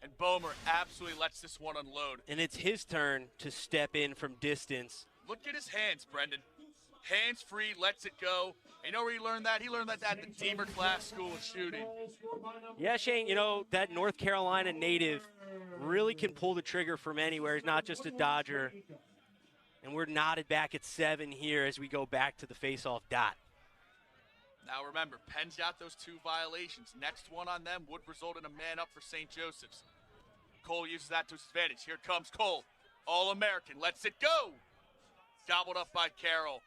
And Bomer absolutely lets this one unload. And it's his turn to step in from distance. Look at his hands, Brendan. Hands free, lets it go. You know where he learned that? He learned that at the Deemer Class School of Shooting. Yeah, Shane, you know, that North Carolina native really can pull the trigger from anywhere. He's not just a Dodger. And we're knotted back at 7 here as we go back to the face-off dot. Now remember, Penn's got those 2 violations. Next one on them would result in a man up for St. Joseph's. Cole uses that to his advantage. Here comes Cole. All-American. Lets it go. Gobbled up by Carroll.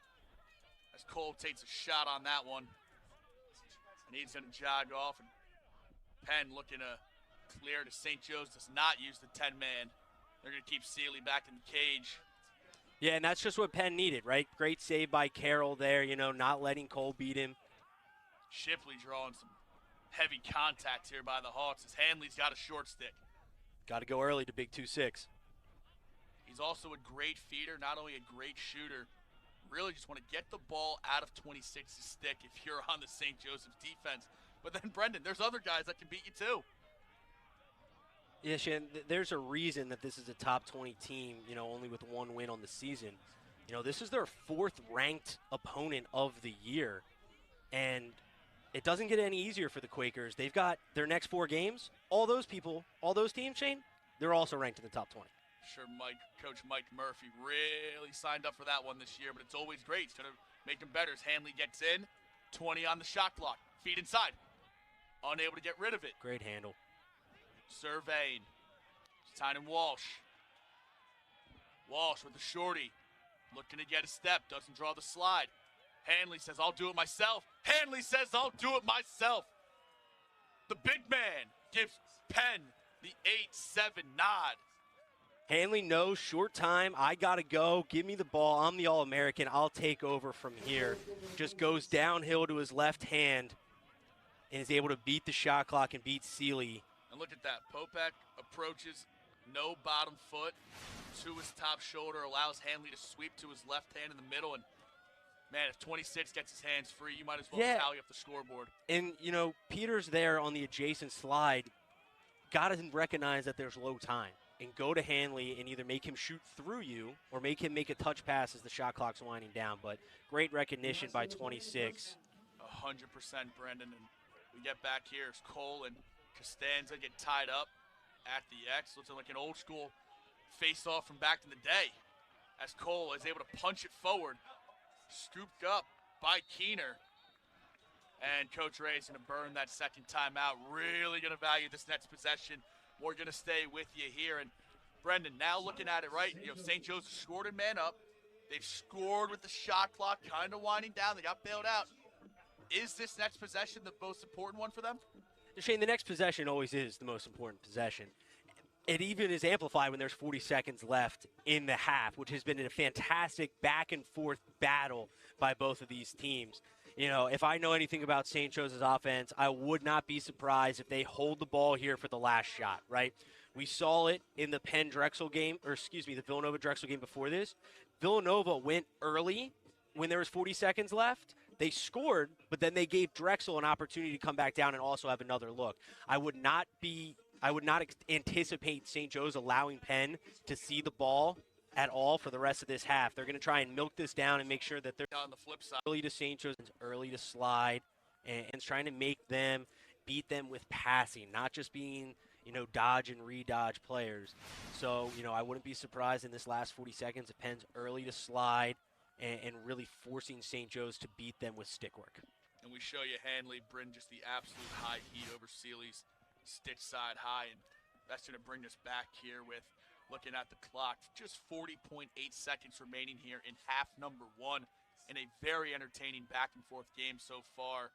As Cole takes a shot on that one. And he's going to jog off. And Penn looking to clear to St. Joe's does not use the 10-man. They're going to keep Sealy back in the cage. Yeah, and that's just what Penn needed, right? Great save by Carroll there, not letting Cole beat him. Shipley drawing some heavy contact here by the Hawks as Hanley's got a short stick. Got to go early to big 2-6. He's also a great feeder, not only a great shooter. Really just want to get the ball out of 26's stick if you're on the St. Joseph's defense. But then, Brendan, there's other guys that can beat you too. Yeah, Shan, there's a reason that this is a top 20 team, only with one win on the season. This is their 4th ranked opponent of the year. And it doesn't get any easier for the Quakers. They've got their next 4 games. All those teams, Shane, they're also ranked in the top 20. Sure, Coach Mike Murphy really signed up for that one this year, but it's always great. It's going to make them better as Hanley gets in. 20 on the shot clock. Feet inside. Unable to get rid of it. Great handle. Surveying. Tynan Walsh. Walsh with the shorty. Looking to get a step. Doesn't draw the slide. Hanley says, I'll do it myself. Hanley says, I'll do it myself. The big man gives Penn the 8-7 nod. Hanley knows, short time, I got to go. Give me the ball. I'm the All-American. I'll take over from here. Just goes downhill to his left hand and is able to beat the shot clock and beat Sealy. And look at that. Popek approaches, no bottom foot to his top shoulder, allows Hanley to sweep to his left hand in the middle. And, man, if 26 gets his hands free, you might as well tally up the scoreboard. And, Peter's there on the adjacent slide. Got to recognize that there's low time and go to Hanley and either make him shoot through you or make him make a touch pass as the shot clock's winding down. But great recognition by 26. 100%, Brendan. And we get back here as Cole and Costanza get tied up at the X. Looks like an old school face-off from back in the day as Cole is able to punch it forward. Scooped up by Keener. And Coach Ray's going to burn that second timeout. Really going to value this next possession. We're going to stay with you here. And Brendan, now looking at it, right, St. Joseph scored in man up. They've scored with the shot clock kind of winding down. They got bailed out. Is this next possession the most important one for them? Shane, the next possession always is the most important possession. It even is amplified when there's 40 seconds left in the half, which has been a fantastic back-and-forth battle by both of these teams. If I know anything about St. Joseph's offense, I would not be surprised if they hold the ball here for the last shot, right? We saw it in the Penn-Drexel game, the Villanova-Drexel game before this. Villanova went early when there was 40 seconds left. They scored, but then they gave Drexel an opportunity to come back down and also have another look. I would not anticipate St. Joe's allowing Penn to see the ball at all for the rest of this half. They're going to try and milk this down and make sure that they're on the flip side. Early to St. Joe's, early to slide, and trying to make them beat them with passing, not just being, dodge and re-dodge players. So, I wouldn't be surprised in this last 40 seconds if Penn's early to slide and really forcing St. Joe's to beat them with stick work. And we show you Hanley bring just the absolute high heat over Sealy's stitch side high, and that's going to bring us back here with looking at the clock. Just 40.8 seconds remaining here in half number 1 in a very entertaining back-and-forth game so far.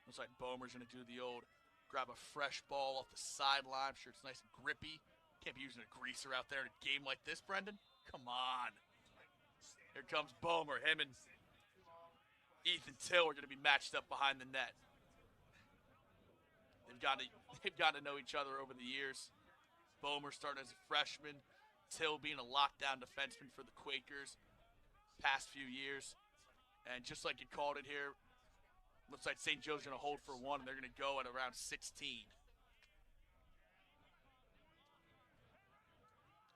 Looks like Bomer's going to do the old grab a fresh ball off the sideline. I'm sure it's nice and grippy. Can't be using a greaser out there in a game like this, Brendan. Come on. Here comes Bomer. Him and Ethan Till are going to be matched up behind the net. They've got to know each other over the years. Bomer starting as a freshman. Till being a lockdown defenseman for the Quakers past few years. And just like you called it here, looks like St. Joe's going to hold for 1, and they're going to go at around 16.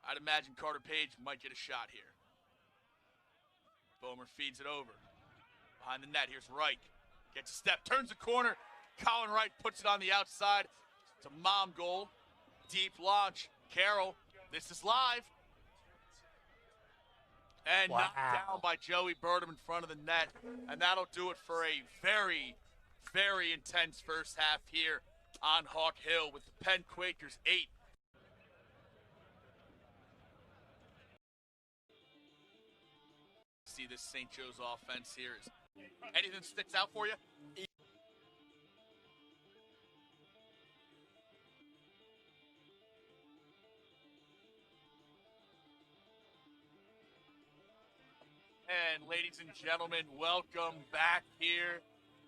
I'd imagine Carter Page might get a shot here. Bomer feeds it over. Behind the net, here's Reich. Gets a step, turns the corner. Colin Wright puts it on the outside. It's a mom goal. Deep launch. Carroll, this is live. And knocked down by Joey Birdham in front of the net. And that'll do it for a very, very intense first half here on Hawk Hill with the Penn Quakers 8. see this St. Joe's offense here. Anything sticks out for you? And ladies and gentlemen, welcome back here.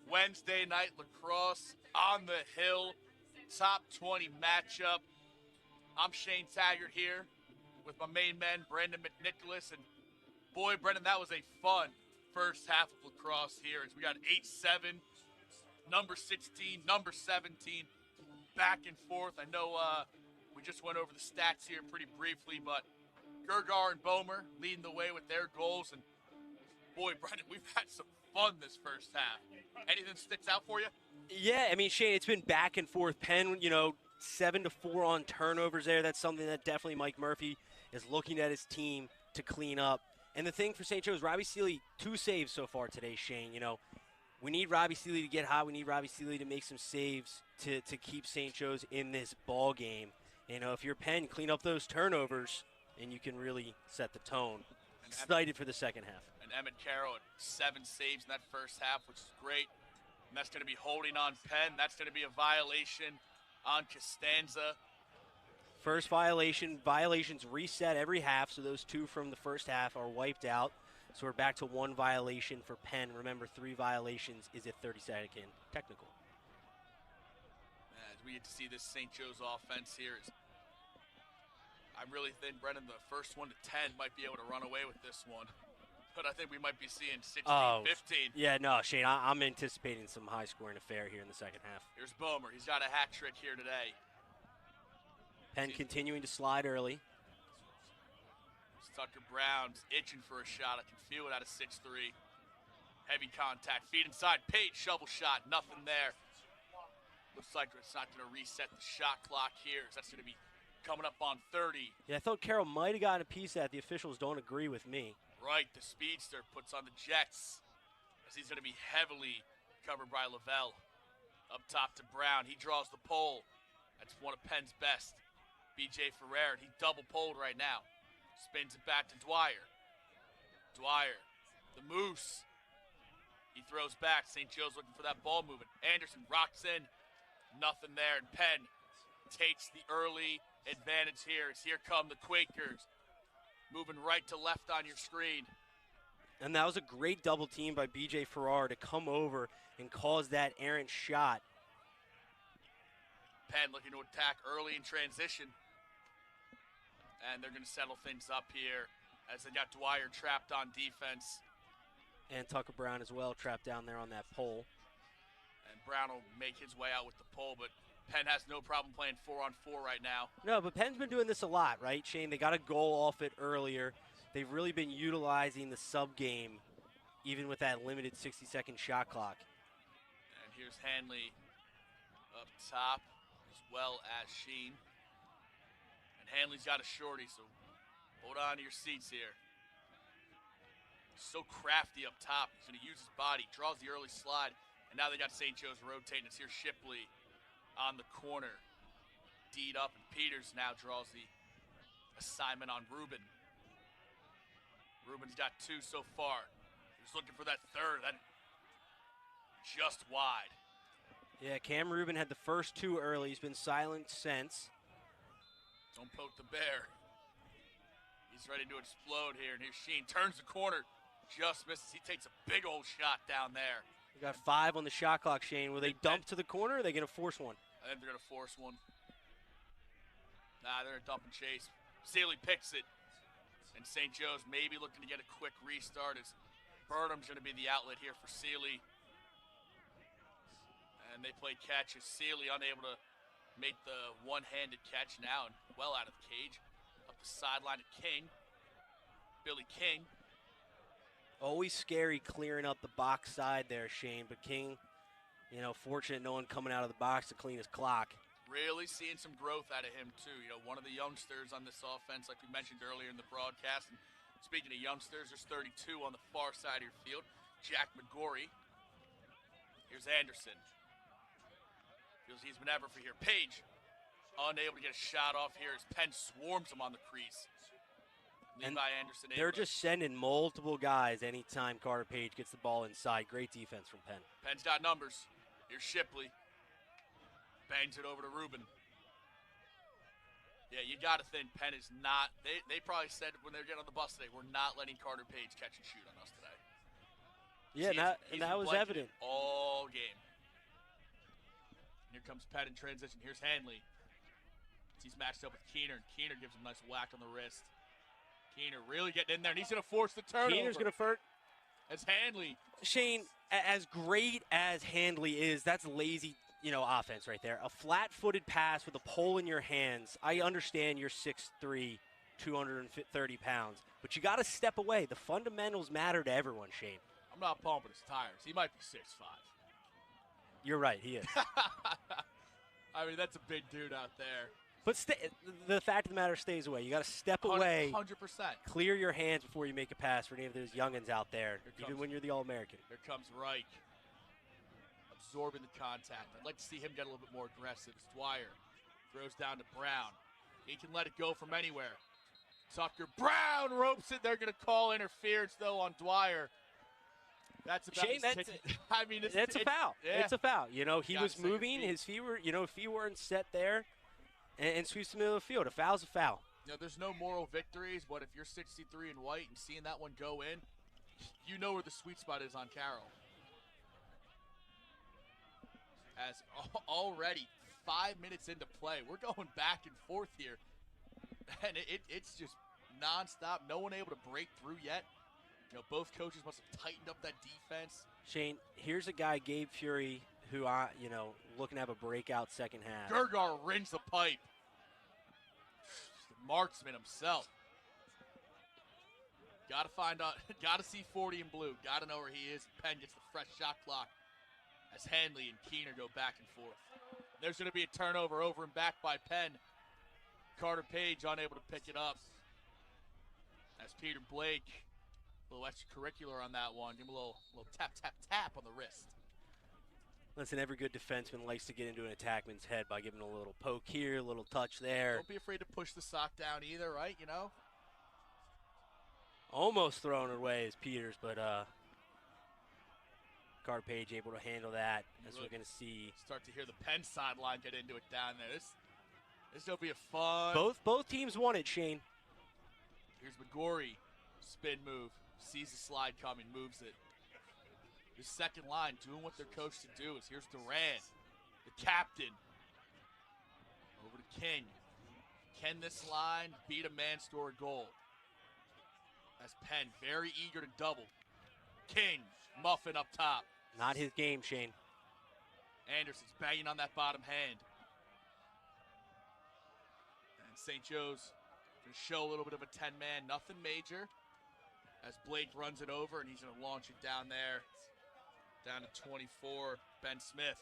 Wednesday night lacrosse on the hill, top 20 matchup. I'm Shane Taggart here with my main man, Brendan McNicholas. And boy, Brendan, that was a fun first half of lacrosse here as we got 8-7, number 16, number 17, back and forth. I know we just went over the stats here pretty briefly, but Gergar and Bomer leading the way with their goals. And boy, Brendan, we've had some fun this first half. Anything sticks out for you? Yeah, I mean, Shane, it's been back and forth. Penn, 7-4 on turnovers there. That's something that definitely Mike Murphy is looking at his team to clean up. And the thing for St. Joe's, Robbie Seeley, 2 saves so far today, Shane. We need Robbie Seeley to get hot. We need Robbie Seeley to make some saves to keep St. Joe's in this ball game. If you're Penn, clean up those turnovers, and you can really set the tone. Excited for the second half. And Emmett Carroll at 7 saves in that first half, which is great. And that's going to be holding on Penn. That's going to be a violation on Costanza. First violation. Violations reset every half, so those 2 from the first half are wiped out. So we're back to 1 violation for Penn. Remember, 3 violations is a 30-second technical. As we get to see this St. Joe's offense here, I really think, Brendan, the first 1 to 10 might be able to run away with this one. But I think we might be seeing 16-15. Yeah, no, Shane, I'm anticipating some high-scoring affair here in the second half. Here's Bomer. He's got a hat trick here today. Penn continuing to slide early. Tucker Brown's itching for a shot. I can feel it out of 6'3". Heavy contact. Feet inside. Page shovel shot. Nothing there. Looks like it's not going to reset the shot clock here. That's going to be coming up on 30. Yeah, I thought Carroll might have gotten a piece of that. The officials don't agree with me. Right, the speedster puts on the Jets as he's going to be heavily covered by Lavelle. Up top to Brown. He draws the pole. That's one of Penn's best. B.J. Ferrer, he double poled right now. Spins it back to Dwyer. Dwyer, the Moose. He throws back. St. Joe's looking for that ball movement. Anderson rocks in. Nothing there. And Penn takes the early advantage here. As here come the Quakers. Moving right to left on your screen. And that was a great double team by B.J. Ferrer to come over and cause that errant shot. Penn looking to attack early in transition. And they're going to settle things up here as they got Dwyer trapped on defense. And Tucker Brown as well, trapped down there on that pole. And Brown will make his way out with the pole, but Penn has no problem playing 4-on-4 right now. No, but Penn's been doing this a lot, right, Shane? They got a goal off it earlier. They've really been utilizing the sub game, even with that limited 60-second shot clock. And here's Hanley up top, as well as Sheen. Hanley's got a shorty, so hold on to your seats here. So crafty up top. He's going to use his body, draws the early slide, and now they got St. Joe's rotating. It's here Shipley on the corner. D'd up, and Peters now draws the assignment on Rubin. Rubin's got 2 so far. He's looking for that third. That just wide. Yeah, Cam Rubin had the first 2 early. He's been silent since. Don't poke the bear. He's ready to explode here. And here's Sheen. Turns the corner. Just misses. He takes a big old shot down there. We got 5 on the shot clock, Shane. Will they dump to the corner, or are they going to force one? I think they're going to force one. Nah, they're going to dump and chase. Seeley picks it. And St. Joe's maybe looking to get a quick restart as Burnham's going to be the outlet here for Seeley. And they play catch as Seeley unable to make the one-handed catch now and well out of the cage. Up the sideline to King. Billy King. Always scary clearing up the box side there, Shane. But King, fortunate no one coming out of the box to clean his clock. Really seeing some growth out of him, too. One of the youngsters on this offense, like we mentioned earlier in the broadcast. And speaking of youngsters, there's 32 on the far side of your field. Jack McGorry. Here's Anderson. Feels he's been ever for here. Page, unable to get a shot off here as Penn swarms him on the crease. And Levi Anderson. they're inlet. just sending multiple guys anytime Carter Page gets the ball inside. Great defense from Penn. Penn's got numbers. Here's Shipley. Bangs it over to Rubin. Yeah, you got to think Penn is not. They probably said when they were getting on the bus today, we're not letting Carter Page catch and shoot on us today. Yeah, He's that was blanketed evident. all game. Here comes Penn in transition. Here's Hanley. He's matched up with Keener, and Keener gives him a nice whack on the wrist. Keener really getting in there, and he's going to force the turnover. Keener's going to furt. As Hanley. Shane, as great as Handley is, that's lazy, offense right there. A flat-footed pass with a pole in your hands. I understand you're 6'3", 230 pounds, but you got to step away. The fundamentals matter to everyone, Shane. I'm not pumping his tires. He might be 6'5". You're right, he is. I mean, that's a big dude out there. But the fact of the matter stays away. You got to step away, 100%. clear your hands before you make a pass for any of those youngins out there, even when you're the All-American. Here comes Reich, absorbing the contact. I'd like to see him get a little bit more aggressive. Dwyer throws down to Brown. He can let it go from anywhere. Tucker, Brown ropes it. They're going to call interference, though, on Dwyer. That's about Shane, it's a foul. Yeah. It's a foul. He Gotta was set your moving. feet. His feet were, if he weren't set there and sweeps the middle of the field, a foul's a foul. There's no moral victories, but if you're 63 and white and seeing that one go in, you know where the sweet spot is on Carroll. As already 5 minutes into play, we're going back and forth here. And it's just nonstop. No one able to break through yet. Both coaches must have tightened up that defense. Shane, here's a guy, Gabe Fury, who looking to have a breakout second half. Gergar rings the pipe. The marksman himself. Got to find out. Got to see 40 in blue. Got to know where he is. Penn gets the fresh shot clock as Hanley and Keener go back and forth. There's going to be a turnover over and back by Penn. Carter Page unable to pick it up. As Peter Blake, a little extracurricular on that one. Give him a little tap, tap, tap on the wrist. Listen, every good defenseman likes to get into an attackman's head by giving a little poke here, a little touch there. Don't be afraid to push the sock down either, right? Almost thrown away as Peters, but Carter Page able to handle that, as we're going to see. Start to hear the Penn sideline get into it down there. This will be a fun. Both teams won it, Shane. Here's McGorry, spin move, sees the slide coming, moves it. The second line doing what they're coached to do. Here's Duran, the captain. Over to King. Can this line beat a man, score a goal? As Penn very eager to double. King, muffin up top. Not his game, Shane. Anderson's banging on that bottom hand. And St. Joe's going to show a little bit of a 10-man, nothing major. As Blake runs it over, and he's going to launch it down there. Down to 24, Ben Smith.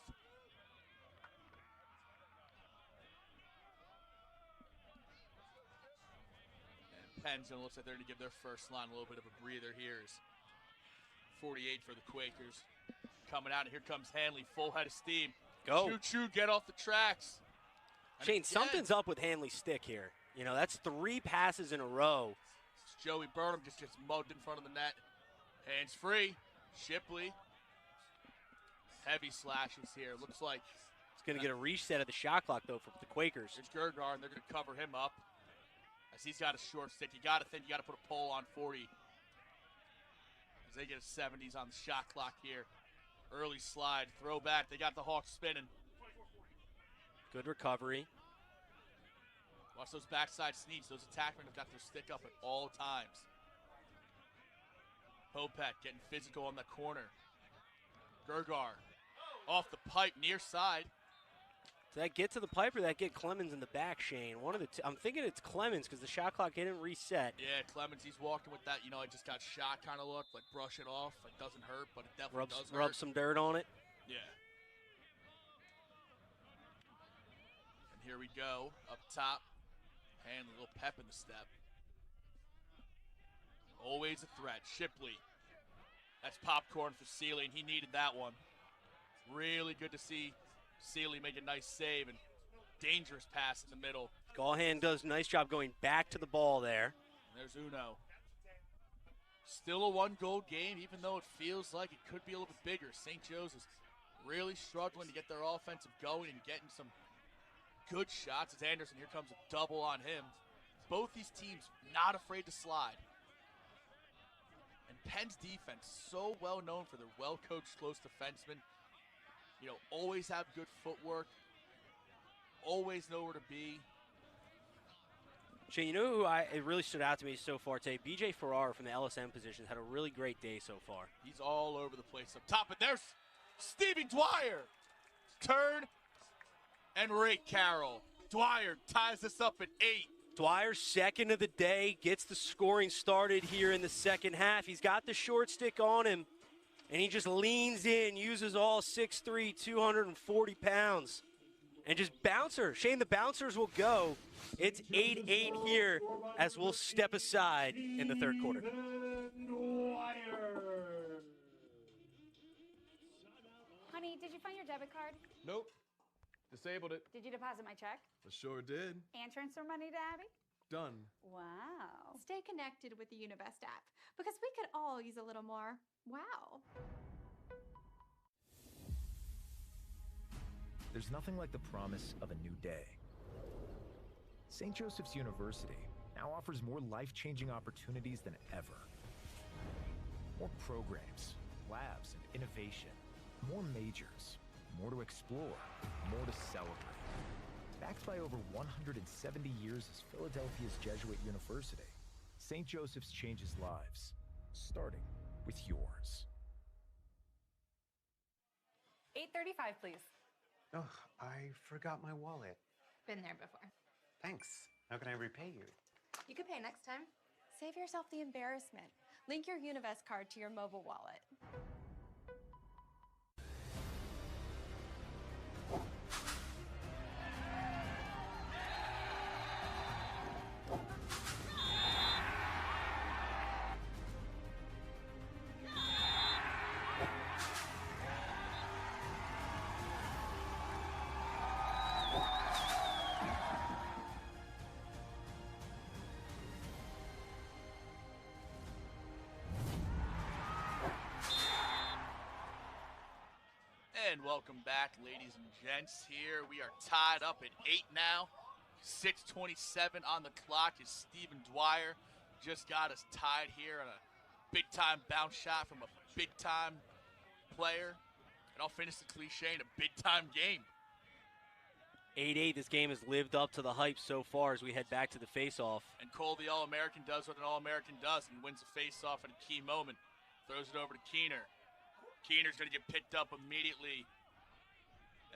And Penn's going to look like they're going to give their first line a little bit of a breather here. 48 for the Quakers. Coming out, and here comes Hanley, full head of steam. Go. Choo-choo, get off the tracks. And Shane, again, something's up with Hanley's stick here. That's 3 passes in a row. Joey Burnham just gets mugged in front of the net. Hands free. Shipley. Heavy slashes here. Looks like It's going to get a reset of the shot clock, though, for the Quakers. it's Gergar, and they're going to cover him up. As he's got a short stick. You got to think you got to put a pole on 40. As they get a 70s on the shot clock here. Early slide. Throw back. They got the Hawks spinning. Good recovery. Watch those backside sneaks. Those attackmen have got their stick up at all times. Popek getting physical on the corner. Gergar off the pipe, near side. Does that get to the pipe or that get Clemens in the back, Shane? One of the I'm thinking it's Clemens because the shot clock didn't reset. Yeah, Clemens, he's walking with that, I just got shot kind of look, like brush it off. It doesn't hurt, but it definitely does hurt. Rub some dirt on it. Yeah. And here we go, up top. Hanley, a little pep in the step. Always a threat. Shipley. That's popcorn for Sealy, and he needed that one. Really good to see Sealy make a nice save and dangerous pass in the middle. Gallahan does a nice job going back to the ball there. There's Uno. Still a one-goal game, even though it feels like it could be a little bit bigger. St. Joe's is really struggling to get their offensive going and getting some good shots. As Anderson, here comes a double on him. Both these teams not afraid to slide. And Penn's defense, so well known for their well-coached close defensemen. You know, always have good footwork, always know where to be. Shane, you know who it really stood out to me so far today? B.J. Farrar from the LSM position had a really great day so far. He's all over the place up top, and there's Stevie Dwyer. Turn and rake Carroll. Dwyer ties this up at 8. Dwyer's second of the day, gets the scoring started here in the second half. He's got the short stick on him, and he just leans in, uses all 6'3", 240 pounds, and just bouncer. Shane, the bouncers will go. It's 8-8 here as we'll step aside in the third quarter. Honey, did you find your debit card? Nope. Disabled it. Did you deposit my check? I sure did. And transfer money to Abby? Done. Wow. Stay connected with the Univest app because we could all use a little more wow. There's nothing like the promise of a new day. St. Joseph's University now offers more life-changing opportunities than ever. More programs, labs, and innovation. More majors, more to explore, more to celebrate. Backed by over 170 years as Philadelphia's Jesuit University, St. Joseph's changes lives, starting with yours. 8:35, please. Oh, I forgot my wallet. Been there before. Thanks. How can I repay you? You could pay next time. Save yourself the embarrassment. Link your Univest card to your mobile wallet. And welcome back, ladies and gents. Here we are tied up at 8 now. 6:27 on the clock as Stephen Dwyer just got us tied here on a big-time bounce shot from a big-time player. And I'll finish the cliche in a big-time game. 8-8, this game has lived up to the hype so far as we head back to the face-off. And Cole, the All-American, does what an All-American does and wins the face-off at a key moment. Throws it over to Keener. Keener's going to get picked up immediately,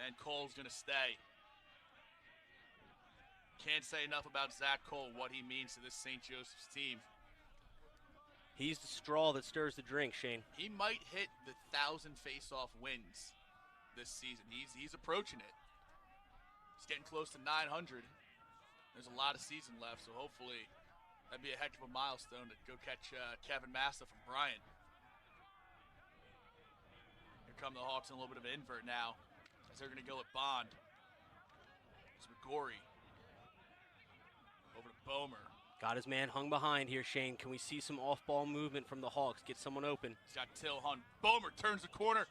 and Cole's going to stay. Can't say enough about Zach Cole, what he means to this St. Joseph's team. He's the straw that stirs the drink, Shane. He might hit the 1,000 face-off wins this season. He's approaching it. He's getting close to 900. There's a lot of season left, so hopefully that'd be a heck of a milestone to go catch Kevin Massa from Bryant. Come the Hawks in a little bit of an invert now as they're going to go at Bond. It's McGorry. Over to Bomer. Got his man hung behind here, Shane. Can we see some off-ball movement from the Hawks? Get someone open. He's got Tilhun. Bomer turns the corner.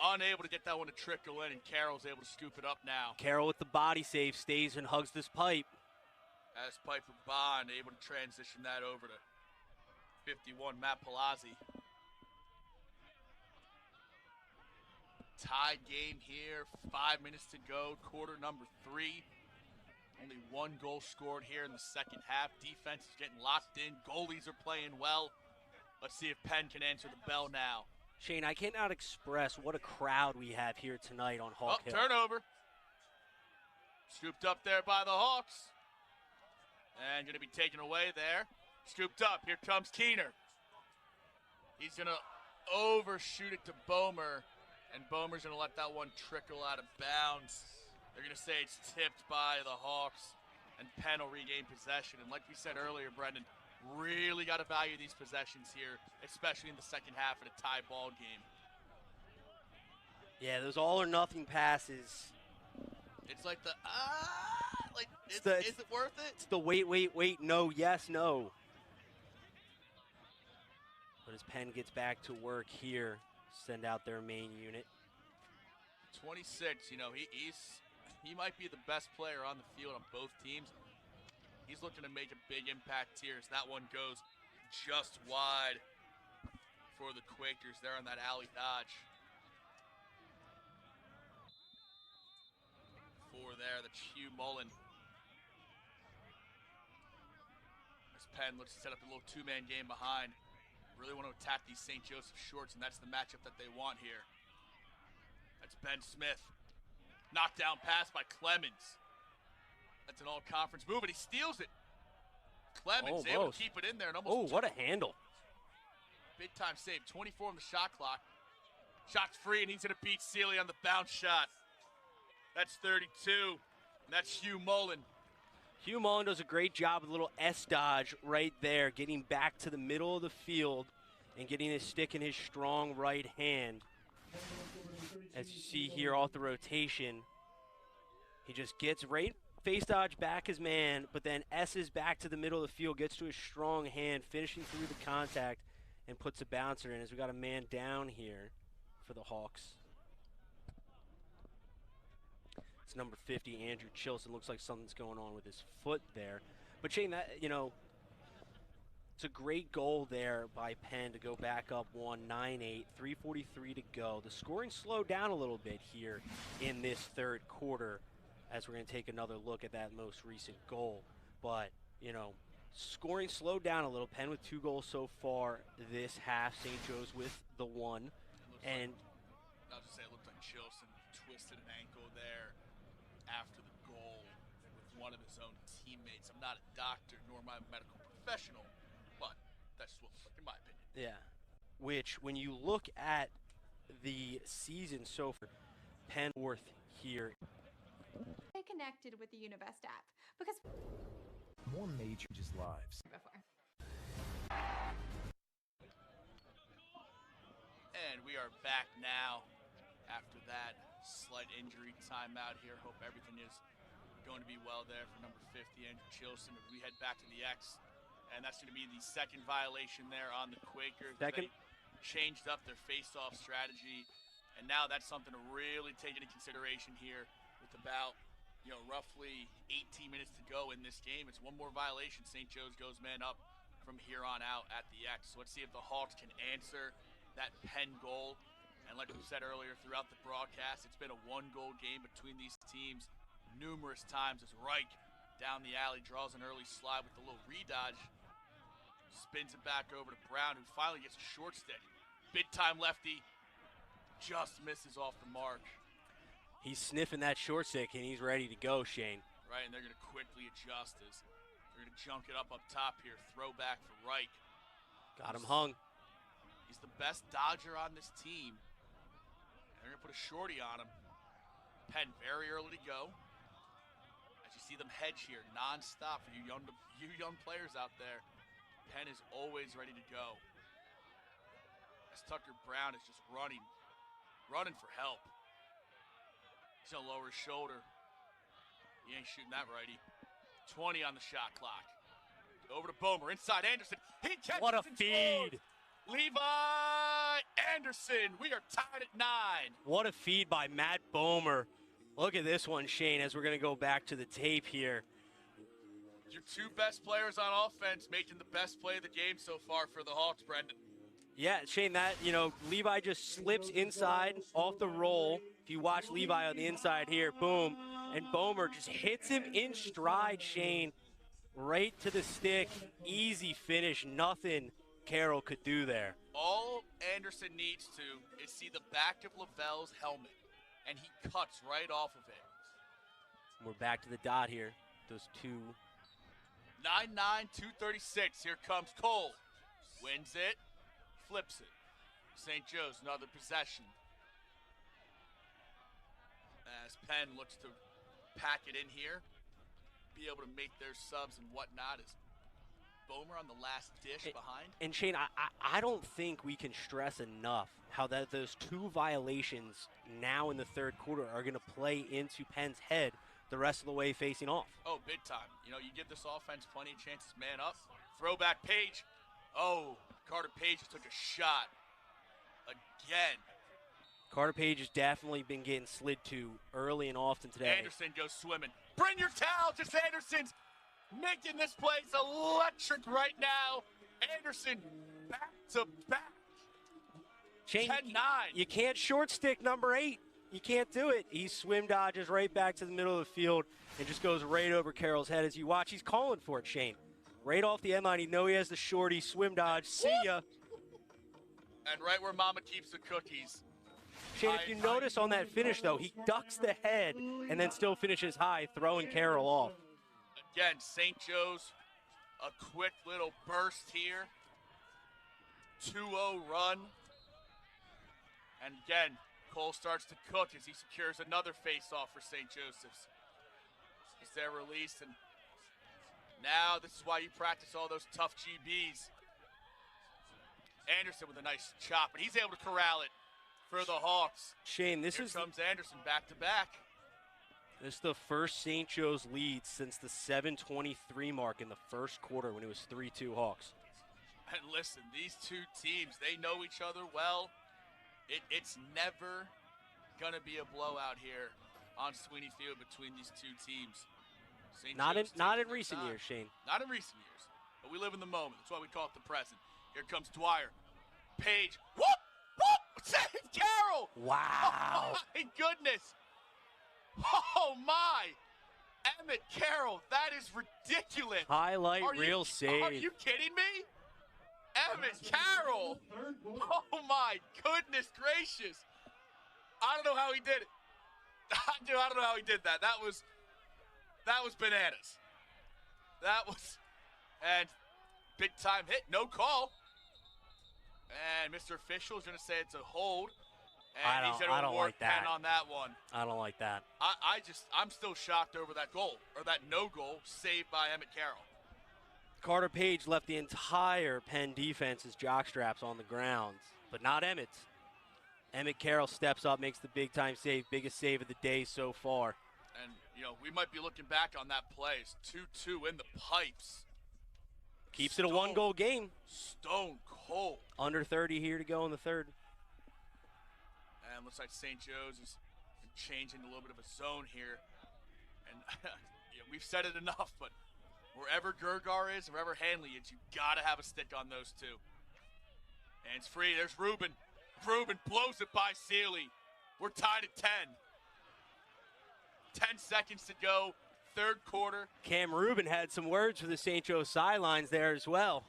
Unable to get that one to trickle in, and Carroll's able to scoop it up now. Carroll with the body save stays and hugs this pipe. As pipe for Bond, able to transition that over to 51, Matt Palazzi. Tied game here, 5 minutes to go, quarter number 3. Only one goal scored here in the second half. Defense is getting locked in. Goalies are playing well. Let's see if Penn can answer the bell now. Shane, I cannot express what a crowd we have here tonight on Hawk Hill. Turnover. Scooped up there by the Hawks. And going to be taken away there. Scooped up. Here comes Keener. He's going to overshoot it to Bomer. And Bomer's going to let that one trickle out of bounds. They're going to say it's tipped by the Hawks, and Penn will regain possession. And like we said earlier, Brendan, really got to value these possessions here, especially in the second half of a tie ball game. Yeah, those all-or-nothing passes. It's like is it worth it? It's the wait, no, yes, no. But as Penn gets back to work here, send out their main unit. 26, you know, he might be the best player on the field on both teams. He's looking to make a big impact here as that one goes just wide for the Quakers there on that alley dodge. 4 there, that's Hugh Mullen. As Penn looks to set up a little two-man game behind. Really want to attack these St. Joseph shorts, and that's the matchup that they want here. That's Ben Smith. Knockdown pass by Clemens. That's an all-conference move, and he steals it. Clemens able to keep it in there and almost. Oh, what a handle. Big-time save. 24 on the shot clock. Shot's free, and he's going to beat Sealy on the bounce shot. That's 32, and that's Hugh Mullen. Hugh Mullen does a great job with a little S dodge right there, getting back to the middle of the field and getting his stick in his strong right hand. As you see here off the rotation, he just gets right face dodge back his man, but then S's back to the middle of the field, gets to his strong hand, finishing through the contact, and puts a bouncer in as we got a man down here for the Hawks. It's number 50, Andrew Chilson. Looks like something's going on with his foot there. But Shane, that, you know, it's a great goal there by Penn to go back up 1-9-8, 3:43 to go. The scoring slowed down a little bit here in this third quarter as we're going to take another look at that most recent goal. But, you know, scoring slowed down a little. Penn with 2 goals so far this half. St. Joe's with the 1. And I was just saying, it looked like Chilson twisted an ankle there after the goal with one of his own teammates. I'm not a doctor nor am I a medical professional, but that's what it looks like in my opinion. yeah, which when you look at the season so far, Penn fourth here. Stay connected with the Univest app because More majors lives. before. And we are back now after that slight injury timeout here. Hope everything is going to be well there for number 50, Andrew Chilson. As we head back to the X, and that's going to be the second violation there on the Quakers. Second. They changed up their face-off strategy, and now that's something to really take into consideration here with about, you know, roughly 18 minutes to go in this game. It's one more violation. St. Joe's goes man up from here on out at the X. So let's see if the Hawks can answer that Penn goal. And like we said earlier throughout the broadcast, it's been a 1-goal game between these teams numerous times as Reich down the alley draws an early slide with a little re-dodge. Spins it back over to Brown, who finally gets a short stick. Big-time lefty, just misses off the mark. He's sniffing that short stick, and he's ready to go, Shane. Right, and they're going to quickly adjust as they're going to junk it up top here. Throwback for Reich. Got him hung. He's the best dodger on this team. And they're going to put a shorty on him. Penn very early to go. As you see them hedge here, non-stop for you young players out there. Penn is always ready to go. As Tucker Brown is just running for help. He's going to lower his shoulder. He ain't shooting that righty. 20 on the shot clock. Over to Bomer, inside Anderson. He catches What a and feed. scores. Levi Anderson, we are tied at 9. What a feed by Matt Bomer. Look at this one, Shane, as we're going to go back to the tape here. Your 2 best players on offense making the best play of the game so far for the Hawks, Brendan. Yeah, Shane, that, you know, Levi just slips inside off the roll. If you watch Levi on the inside here, boom, and Bomer just hits him in stride, Shane, right to the stick. Easy finish, nothing Carroll could do there. All Anderson needs to is see the back of Lavelle's helmet, and he cuts right off of it. We're back to the dot here. Those 2. 9-9, 2:36. Here comes Cole. Wins it, flips it. St. Joe's, another possession. As Penn looks to pack it in here, be able to make their subs and whatnot. Is Bomer on the last dish behind? And Shane, I don't think we can stress enough how that those 2 violations now in the third quarter are going to play into Penn's head the rest of the way facing off. Oh, big time. You know, you give this offense plenty of chances, man up. Throwback Page. Oh, Carter Page just took a shot again. Carter Page has definitely been getting slid to early and often today. Anderson goes swimming. Bring your towel, just Anderson's making this place electric right now. Anderson back to back. Shane, 10-9. you can't short stick number 8. You can't do it. He swim dodges right back to the middle of the field and just goes right over Carroll's head. As you watch, he's calling for it, Shane. Right off the end line, he know he has the shorty swim dodge. See ya. And right where Mama keeps the cookies. Shane, if you notice on that finish, though, he ducks the head and then still finishes high, throwing Carroll off. Again, St. Joe's, a quick little burst here. 2-0 run. And again, Cole starts to cook as he secures another face-off for St. Joseph's. As they're released, and now this is why you practice all those tough GBs. Anderson with a nice chop, and he's able to corral it for the Hawks. Shane, Here comes Anderson back-to-back. This is the first St. Joe's lead since the 7:23 mark in the first quarter when it was 3-2 Hawks. And listen, these two teams, they know each other well. It's never going to be a blowout here on Sweeney Field between these two teams. Not in recent years, Shane. Not in recent years, but we live in the moment. That's why we call it the present. Here comes Dwyer. Page. Whoop! Whoop! Save Carroll! Wow. Oh, my goodness. Oh, my. Emmett Carroll, that is ridiculous. Highlight reel save. Are you kidding me? Emmett Carroll. Oh, my goodness gracious. I don't know how he did it. I don't know how he did that. That was bananas. And big time hit, no call. And Mr. Official is going to say it's a hold. And he's going to award Penn on that one. I don't like that. I'm still shocked over that goal, or that no goal saved by Emmett Carroll. Carter Page left the entire Penn defense's jockstraps on the ground, but not Emmett's. Emmett Carroll steps up, makes the big-time save, biggest save of the day so far. And, we might be looking back on that play. It's 2-2 in the pipes. Keeps it a one-goal game. Stone cold. Under 30 here to go in the third. And looks like St. Joe's is changing a little bit of a zone here. And we've said it enough, but wherever Gergar is, wherever Hanley is, you got to have a stick on those two. And it's free. There's Rubin. Rubin blows it by Sealy. We're tied at 10. 10 seconds to go, third quarter. Cam Rubin had some words for the St. Joe sidelines there as well.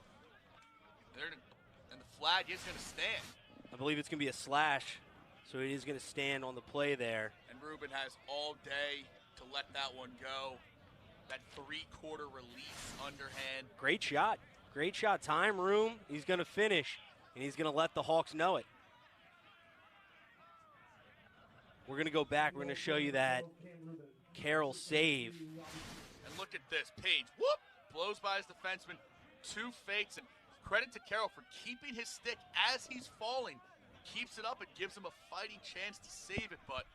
And the flag is going to stand. I believe it's going to be a slash, so he is going to stand on the play there. And Rubin has all day to let that one go. That three-quarter release underhand. Great shot. Great shot. Time, room. He's going to finish, and he's going to let the Hawks know it. We're going to go back. We're going to show you that Carroll save. And look at this. Page, whoop, blows by his defenseman. Two fakes, and credit to Carroll for keeping his stick as he's falling. Keeps it up and gives him a fighting chance to save it, but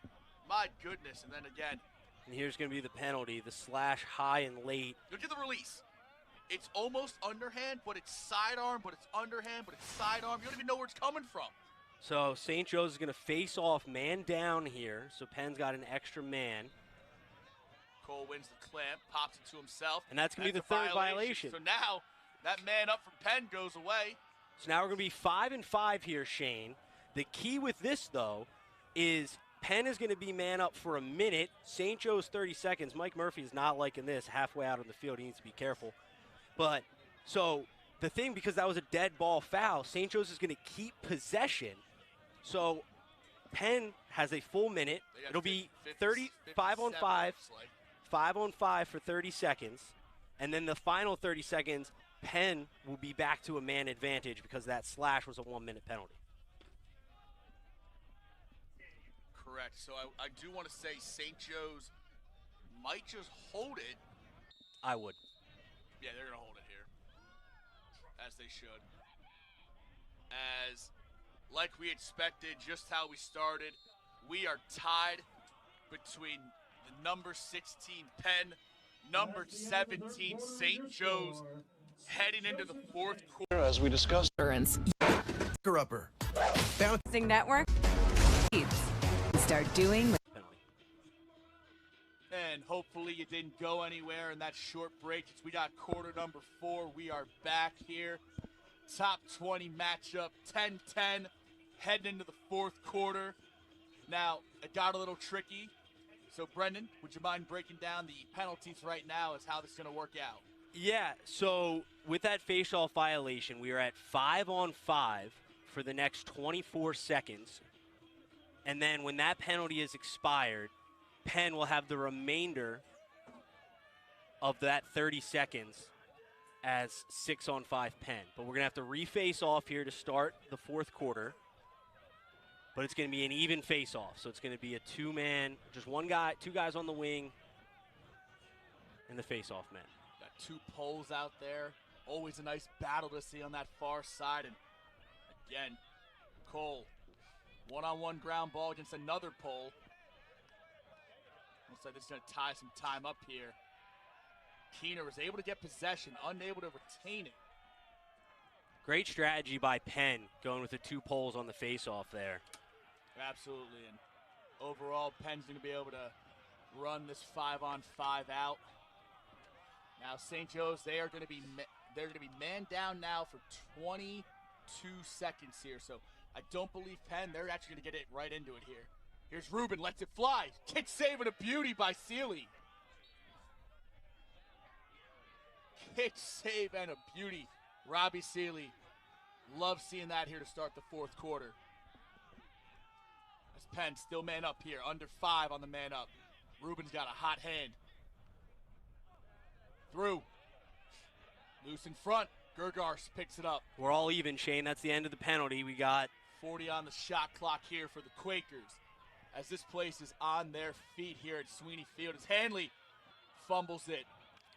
my goodness. And then again. And here's going to be the penalty, the slash high and late. Look at the release. It's almost underhand, but it's sidearm, but it's underhand, but it's sidearm. You don't even know where it's coming from. So St. Joe's is going to face off man down here. So Penn's got an extra man. Cole wins the clamp, pops it to himself. And that's going to be the third violation. So now that man up from Penn goes away. So now we're going to be 5-5 here, Shane. The key with this, though, is Penn is going to be man up for a minute. St. Joe's 30 seconds. Mike Murphy is not liking this halfway out on the field. He needs to be careful. But so the thing, because that was a dead ball foul, St. Joe's is going to keep possession. So Penn has a full minute. It'll be 5 on 5, 5 on 5 for 30 seconds. And then the final 30 seconds, Penn will be back to a man advantage because that slash was a 1-minute penalty. Correct. So I do want to say St. Joe's might just hold it. I would. Yeah, they're going to hold it here, as they should. As, like we expected, just how we started, we are tied between the number 16 Penn, number 17 St. Joe's. heading into the fourth quarter. As we discussed. Upper. Bouncing network. Start doing. And hopefully you didn't go anywhere in that short break. We got quarter number 4. We are back here. Top 20 matchup, 10-10, heading into the fourth quarter. Now, it got a little tricky. So, Brendan, would you mind breaking down the penalties right now as how this is going to work out? Yeah, so with that face-off violation, we are at 5-on-5 for the next 24 seconds. And then when that penalty is expired, Penn will have the remainder of that 30 seconds as 6-on-5 Penn. But we're going to have to reface off here to start the fourth quarter. But it's going to be an even face-off. So it's going to be a two-man, just one guy, two guys on the wing, and the face-off man. Got 2 poles out there. Always a nice battle to see on that far side. And again, Cole, one-on-one ground ball against another pole. Looks like this is going to tie some time up here. Keener was able to get possession, unable to retain it. Great strategy by Penn, going with the 2 poles on the face-off there. Absolutely, and overall, Penn's going to be able to run this 5-on-5 out. Now, St. Joe's, they're going to be man down now for 22 seconds here. So I don't believe Penn. They're actually going to get it right into it here. Here's Ruben, lets it fly. Kick save and a beauty by Seeley. Kick save and a beauty. Robbie Seeley. Love seeing that here to start the fourth quarter. As Penn still man up here, under 5 on the man up. Ruben's got a hot hand. Through. Loose in front. Gergars picks it up. We're all even, Shane. That's the end of the penalty. We got 40 on the shot clock here for the Quakers. As this place is on their feet here at Sweeney Field. As Hanley fumbles it.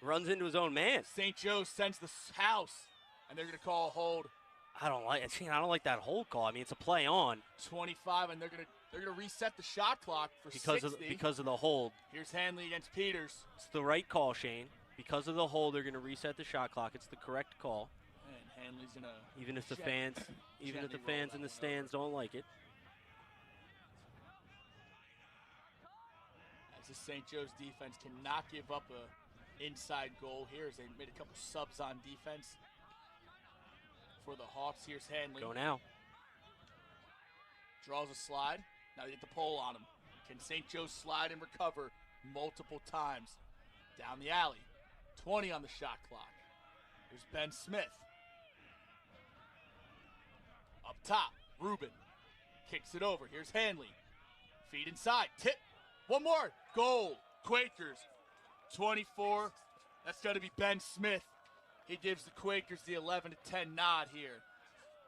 Runs into his own man. St. Joe sends the house, and they're going to call a hold. I don't like that hold call. I mean, it's a play on. 25, and they're going to reset the shot clock for 60. Because of the hold. Here's Hanley against Peters. It's the right call, Shane. Because of the hold, they're going to reset the shot clock. It's the correct call. And Hanley's going to even if the fans in the stands don't like it. As the St. Joe's defense cannot give up a inside goal here as they made a couple subs on defense for the Hawks. Here's Hanley. Go now. Draws a slide. Now they get the pole on him. Can St. Joe slide and recover multiple times? Down the alley. 20 on the shot clock. Here's Ben Smith. Up top, Ruben. Kicks it over. Here's Hanley. Feed inside. Tip. One more. Goal. Quakers. 24. That's going to be Ben Smith. He gives the Quakers the 11-10 nod here.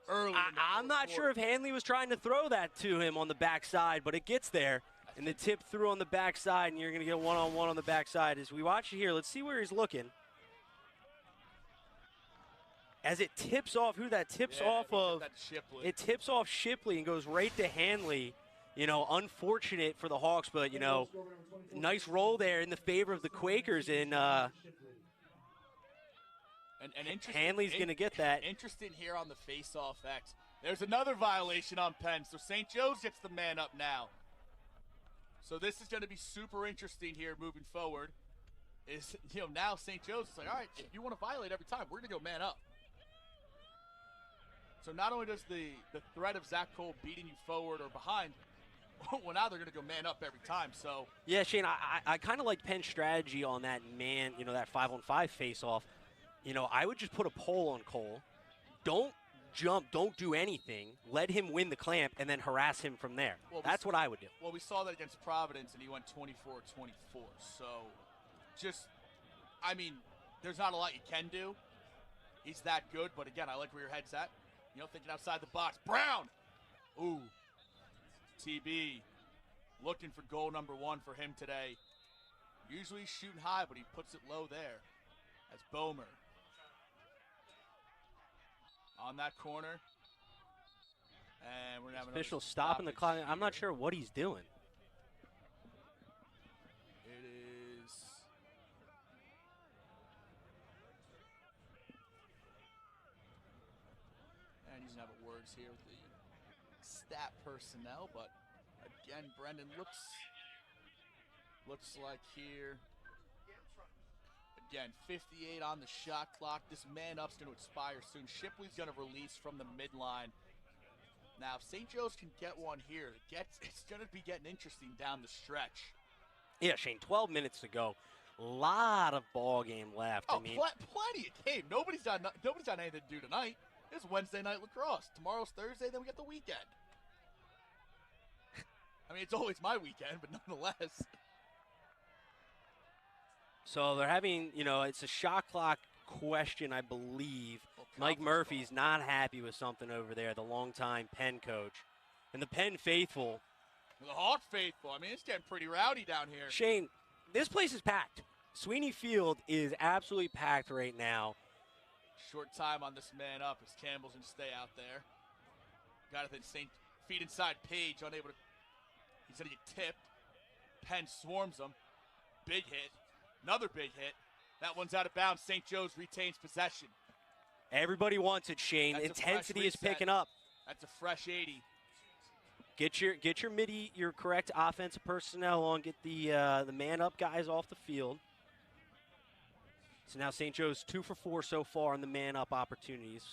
Early. I'm not sure if Hanley was trying to throw that to him on the backside, but it gets there. And the tip through on the backside, and you're going to get one-on-one on the backside. As we watch it here, let's see where he's looking. As it tips off, who that tips off of? It tips off Shipley and goes right to Hanley. You know, unfortunate for the Hawks, but, you know, nice roll there in the favor of the Quakers. And Hanley's going to get that. Interesting here on the face-off X. There's another violation on Penn, so St. Joe's gets the man up now. So this is going to be super interesting here moving forward. Is, you know, now St. Joe's is like, all right, if you want to violate every time, we're going to go man up. So not only does the threat of Zach Cole beating you forward or behind, well, now they're going to go man up every time. So yeah, Shane, I kind of like Penn's strategy on that man, you know, that 5-on-5 face-off. You know, I would just put a pole on Cole. Don't jump, don't do anything. Let him win the clamp and then harass him from there. Well, that's what I would do. Well, we saw that against Providence, and he went 24-24. So just, I mean, there's not a lot you can do. He's that good, but again, I like where your head's at. You know, thinking outside the box. Brown! Ooh. TB looking for goal number 1 for him today. Usually he's shooting high, but he puts it low there. That's Bomer. On that corner. And we're going to have official stopping the clock. I'm not sure what he's doing. It is even have words here with the stat personnel, but again, Brendan looks like here. Again, 58 on the shot clock. This man up's going to expire soon. Shipley's going to release from the midline. Now, if St. Joe's can get one here, it's going to be getting interesting down the stretch. Yeah, Shane, 12 minutes to go. A lot of ball game left. Oh, I mean, plenty of game. Nobody's got anything to do tonight. It's Wednesday night lacrosse. Tomorrow's Thursday, then we get the weekend. I mean, it's always my weekend, but nonetheless. So they're having, it's a shot clock question, I believe. Mike Murphy's not happy with something over there, the longtime Penn coach. And the Penn faithful. The Hawk faithful. I mean, it's getting pretty rowdy down here. Shane, this place is packed. Sweeney Field is absolutely packed right now. Short time on this man up as Campbell's going to stay out there. Got it, St. Feet inside Page, unable to. He's going to get tipped. Penn swarms him. Big hit. Another big hit. That one's out of bounds. St. Joe's retains possession. Everybody wants it, Shane. Intensity is picking up. That's a fresh 80. Get your midi, your correct offensive personnel on. Get the man-up guys off the field. So now St. Joe's 2 for 4 so far on the man-up opportunities.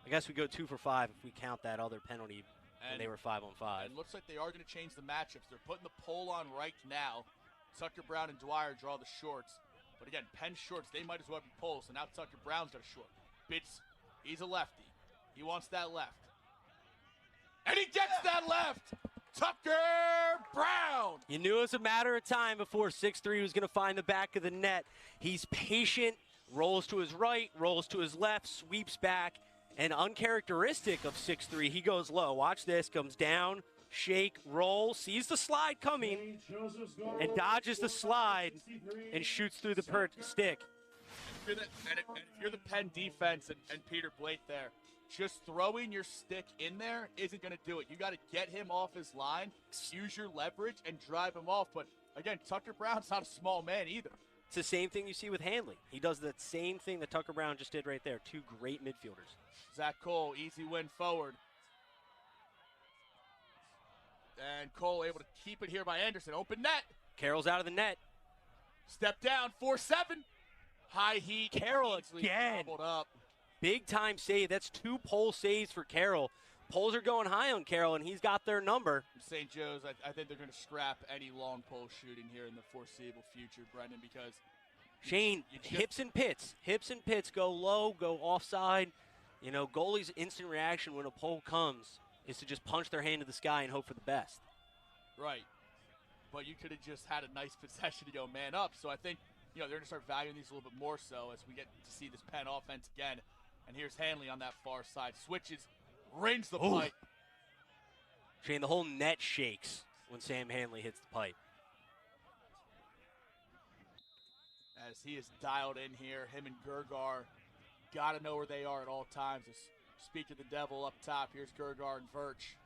I guess we go 2 for 5 if we count that other penalty when they were 5 on 5. It looks like they are going to change the matchups. They're putting the pole on right now. Tucker Brown and Dwyer draw the shorts. But again, Penn shorts, they might as well be poles. So now Tucker Brown's got a short. Bits, he's a lefty. He wants that left. And he gets that left! Tucker Brown! You knew it was a matter of time before 6'3" was going to find the back of the net. He's patient, rolls to his right, rolls to his left, sweeps back, and uncharacteristic of 6'3", he goes low. Watch this, comes down, shake, roll, sees the slide coming, and dodges the slide and shoots through the stick. If you're the Penn defense and Peter Blake there, just throwing your stick in there isn't going to do it. You got to get him off his line, use your leverage, and drive him off. But again, Tucker Brown's not a small man either. It's the same thing you see with Hanley. He does the same thing that Tucker Brown just did right there. 2 great midfielders. Zach Cole, easy win forward. And Cole able to keep it here by Anderson. Open net. Carroll's out of the net. Step down, 4-7. High heat. Carroll again. Up. Big time save. That's 2 pole saves for Carroll. Poles are going high on Carroll, and he's got their number. St. Joe's, I think they're going to scrap any long pole shooting here in the foreseeable future, Brendan, because Shane, hips and pits. Hips and pits go low, go offside. Goalie's instant reaction when a pole comes is to just punch their hand to the sky and hope for the best. Right. But you could have just had a nice possession to go man up. So I think, they're going to start valuing these a little bit more so as we get to see this Penn offense again. And here's Hanley on that far side. Switches, rings the pipe. Shane, the whole net shakes when Sam Hanley hits the pipe. As he is dialed in here, him and Gergar got to know where they are at all times. Speak of the devil up top, here's Gergar and Virch.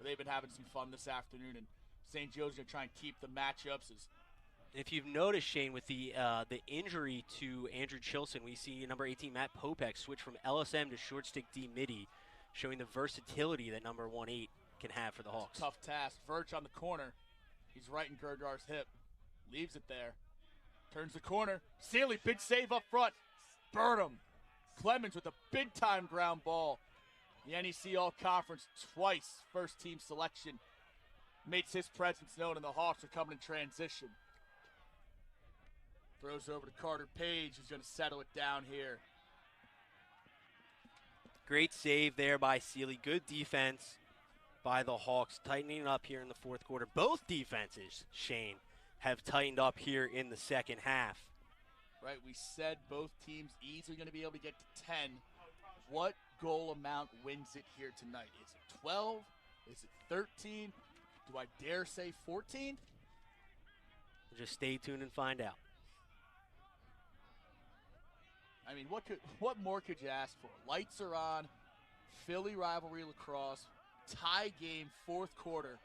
They've been having some fun this afternoon, and St. Joe's going to try and keep the matchups. If you've noticed, Shane, with the injury to Andrew Chilson, we see number 18, Matt Popek, switch from LSM to short stick D midi, showing the versatility that number 1-8 can have for the Hawks. Tough task. Virch on the corner. He's right in Gergar's hip. Leaves it there. Turns the corner. Sealy, big save up front. Burnham. Clemens with a big-time ground ball. The NEC All-Conference twice first-team selection. Makes his presence known, and the Hawks are coming in transition. Throws over to Carter Page, who's going to settle it down here. Great save there by Sealy. Good defense by the Hawks, tightening up here in the fourth quarter. Both defenses, Shane, have tightened up here in the second half. Right, we said both teams easily going to be able to get to 10. What goal amount wins it here tonight? Is it 12? Is it 13? Do I dare say 14? Just stay tuned and find out. I mean, what more could you ask for? Lights are on. Philly rivalry lacrosse. Tie game, fourth quarter.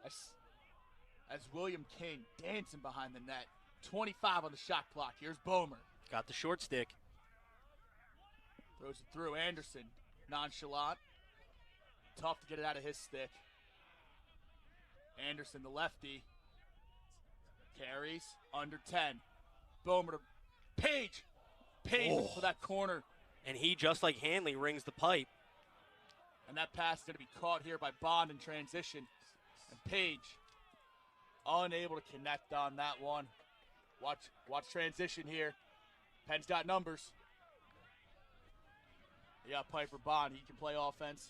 As William King dancing behind the net. 25 on the shot clock. Here's Bomer. Got the short stick. Throws it through. Anderson. nonchalant. Tough to get it out of his stick. Anderson, the lefty, carries under 10. Boomer to Page. Page for that corner. And he, just like Hanley, rings the pipe. And that pass is going to be caught here by Bond in transition. And Page unable to connect on that one. Watch transition here. Penn's got numbers. You got Piper Bond. He can play offense.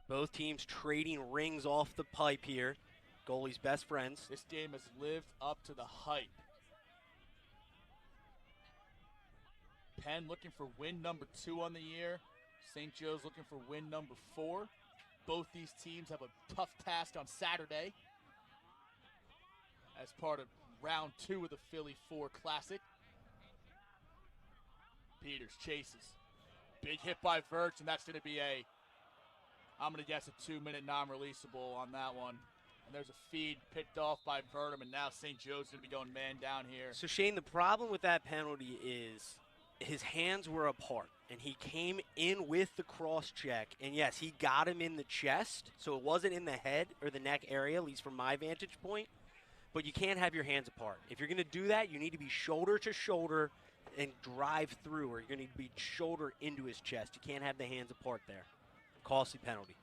Both teams trading rings off the pipe here. Goalies best friends. This game has lived up to the hype. Penn looking for win number 2 on the year. St. Joe's looking for win number 4. Both these teams have a tough task on Saturday as part of round 2 of the Philly 4 Classic. Peters chases. Big hit by Verts, and that's going to be I'm going to guess a 2-minute non-releasable on that one. And there's a feed picked off by Burnham, and now St. Joe's going to be going man down here. So, Shane, the problem with that penalty is his hands were apart, and he came in with the cross check. And, yes, he got him in the chest, so it wasn't in the head or the neck area, at least from my vantage point. But you can't have your hands apart. If you're going to do that, you need to be shoulder to shoulder and drive through, or you're going to need to be shoulder into his chest. You can't have the hands apart there. Costly penalty.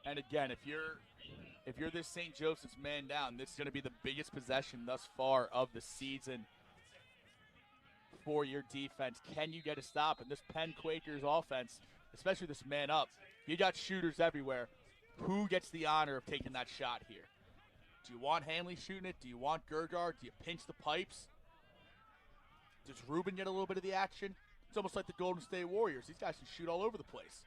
And again, if you're this St. Joseph's man down, this is going to be the biggest possession thus far of the season for your defense. Can you get a stop? And this Penn Quakers offense, especially this man up, you got shooters everywhere. Who gets the honor of taking that shot here? Do you want Hanley shooting it? Do you want Gergard? Do you pinch the pipes? Does Rubin get a little bit of the action? It's almost like the Golden State Warriors. These guys can shoot all over the place.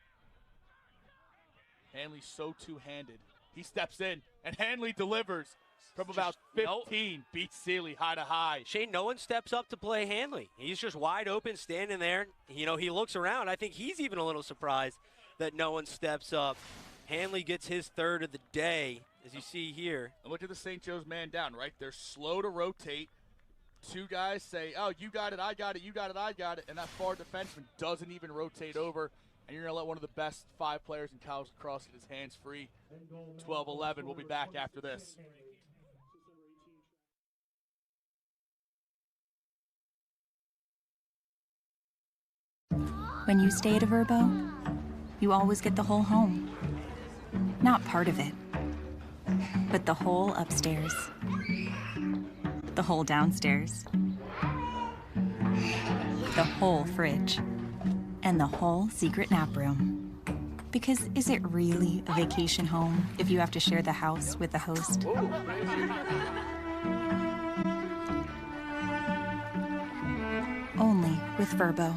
Hanley's so two-handed. He steps in, and Hanley delivers from about 15. Beats Sealy high to high. Shane, no one steps up to play Hanley. He's just wide open, standing there. You know, he looks around. I think he's even a little surprised that no one steps up. Hanley gets his third of the day, as you see here. And look at the St. Joe's man down, right? They're slow to rotate. Two guys say, oh, you got it, I got it, you got it, I got it. And that far defenseman doesn't even rotate over. And you're going to let one of the best 5 players in college lacrosse get his hands free. 12-11. We'll be back after this. When you stay at a Verbo, you always get the whole home. Not part of it, but the whole upstairs, the whole downstairs, the whole fridge, and the whole secret nap room. Because is it really a vacation home if you have to share the house with the host? Only with Verbo.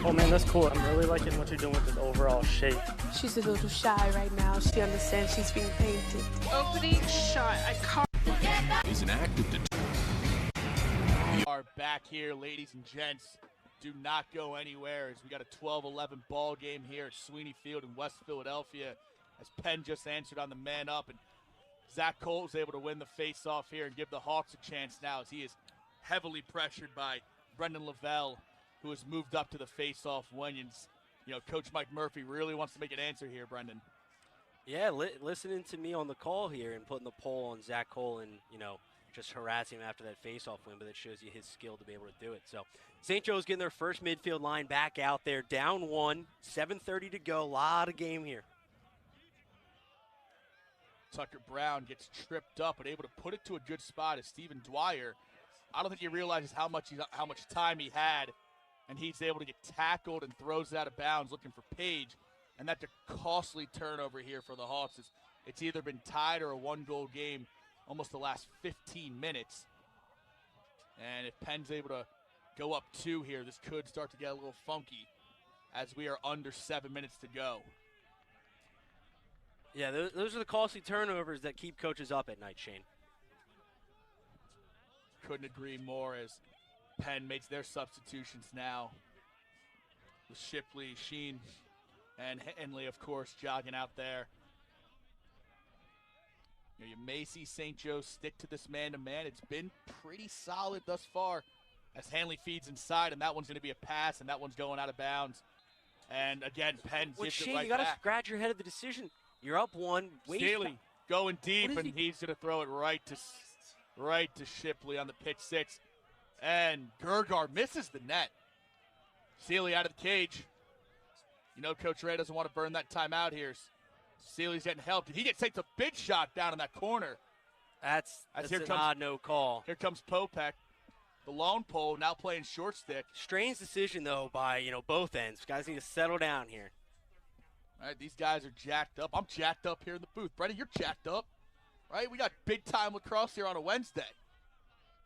Oh man, that's cool. I'm really liking what you're doing with the overall shape. She's a little shy right now. She understands she's being painted. Opening shot. I can't. Is an active We are back here, ladies and gents. Do not go anywhere as we got a 12-11 ball game here at Sweeney Field in West Philadelphia as Penn just answered on the man up, and Zach Cole was able to win the face-off here and give the Hawks a chance now as he is heavily pressured by Brendan Lavelle, who has moved up to the face-off wingings. You know, Coach Mike Murphy really wants to make an answer here, Brendan. Yeah, listening to me on the call here and putting the poll on Zach Cole and, you know, just harassing him after that face-off win, but it shows you his skill to be able to do it. So St. Joe's getting their first midfield line back out there, down 1, 7:30 to go, a lot of game here. Tucker Brown gets tripped up, but able to put it to a good spot as Stephen Dwyer. I don't think he realizes how much time he had, and he's able to get tackled and throws it out of bounds looking for Page. And that's a costly turnover here for the Hawks. It's either been tied or a 1-goal game almost the last 15 minutes. And if Penn's able to go up 2 here, this could start to get a little funky as we are under 7 minutes to go. Yeah, those are the costly turnovers that keep coaches up at night, Shane. Couldn't agree more as Penn makes their substitutions now with Shipley, Sheen, and Henley, of course, jogging out there. You know, you may see St. Joe stick to this man-to-man. It's been pretty solid thus far as Hanley feeds inside, and that one's going to be a pass, and that one's going out of bounds. And again, Penn gives Shane, it right you got to back. scratch your head at the decision. You're up one. Steely going deep, and he? he's going to throw it right to Shipley on the pitch 6. And Gergar misses the net. Sealy out of the cage. You know Coach Ray doesn't want to burn that timeout here. Sealy's getting help. He takes a big shot down in that corner. That's an odd no call. Here comes Popek. The lone pole now playing short stick. Strange decision, though, by both ends. Guys need to settle down here. All right, these guys are jacked up. I'm jacked up here in the booth. Brendan, you're jacked up, right? We got big-time lacrosse here on a Wednesday.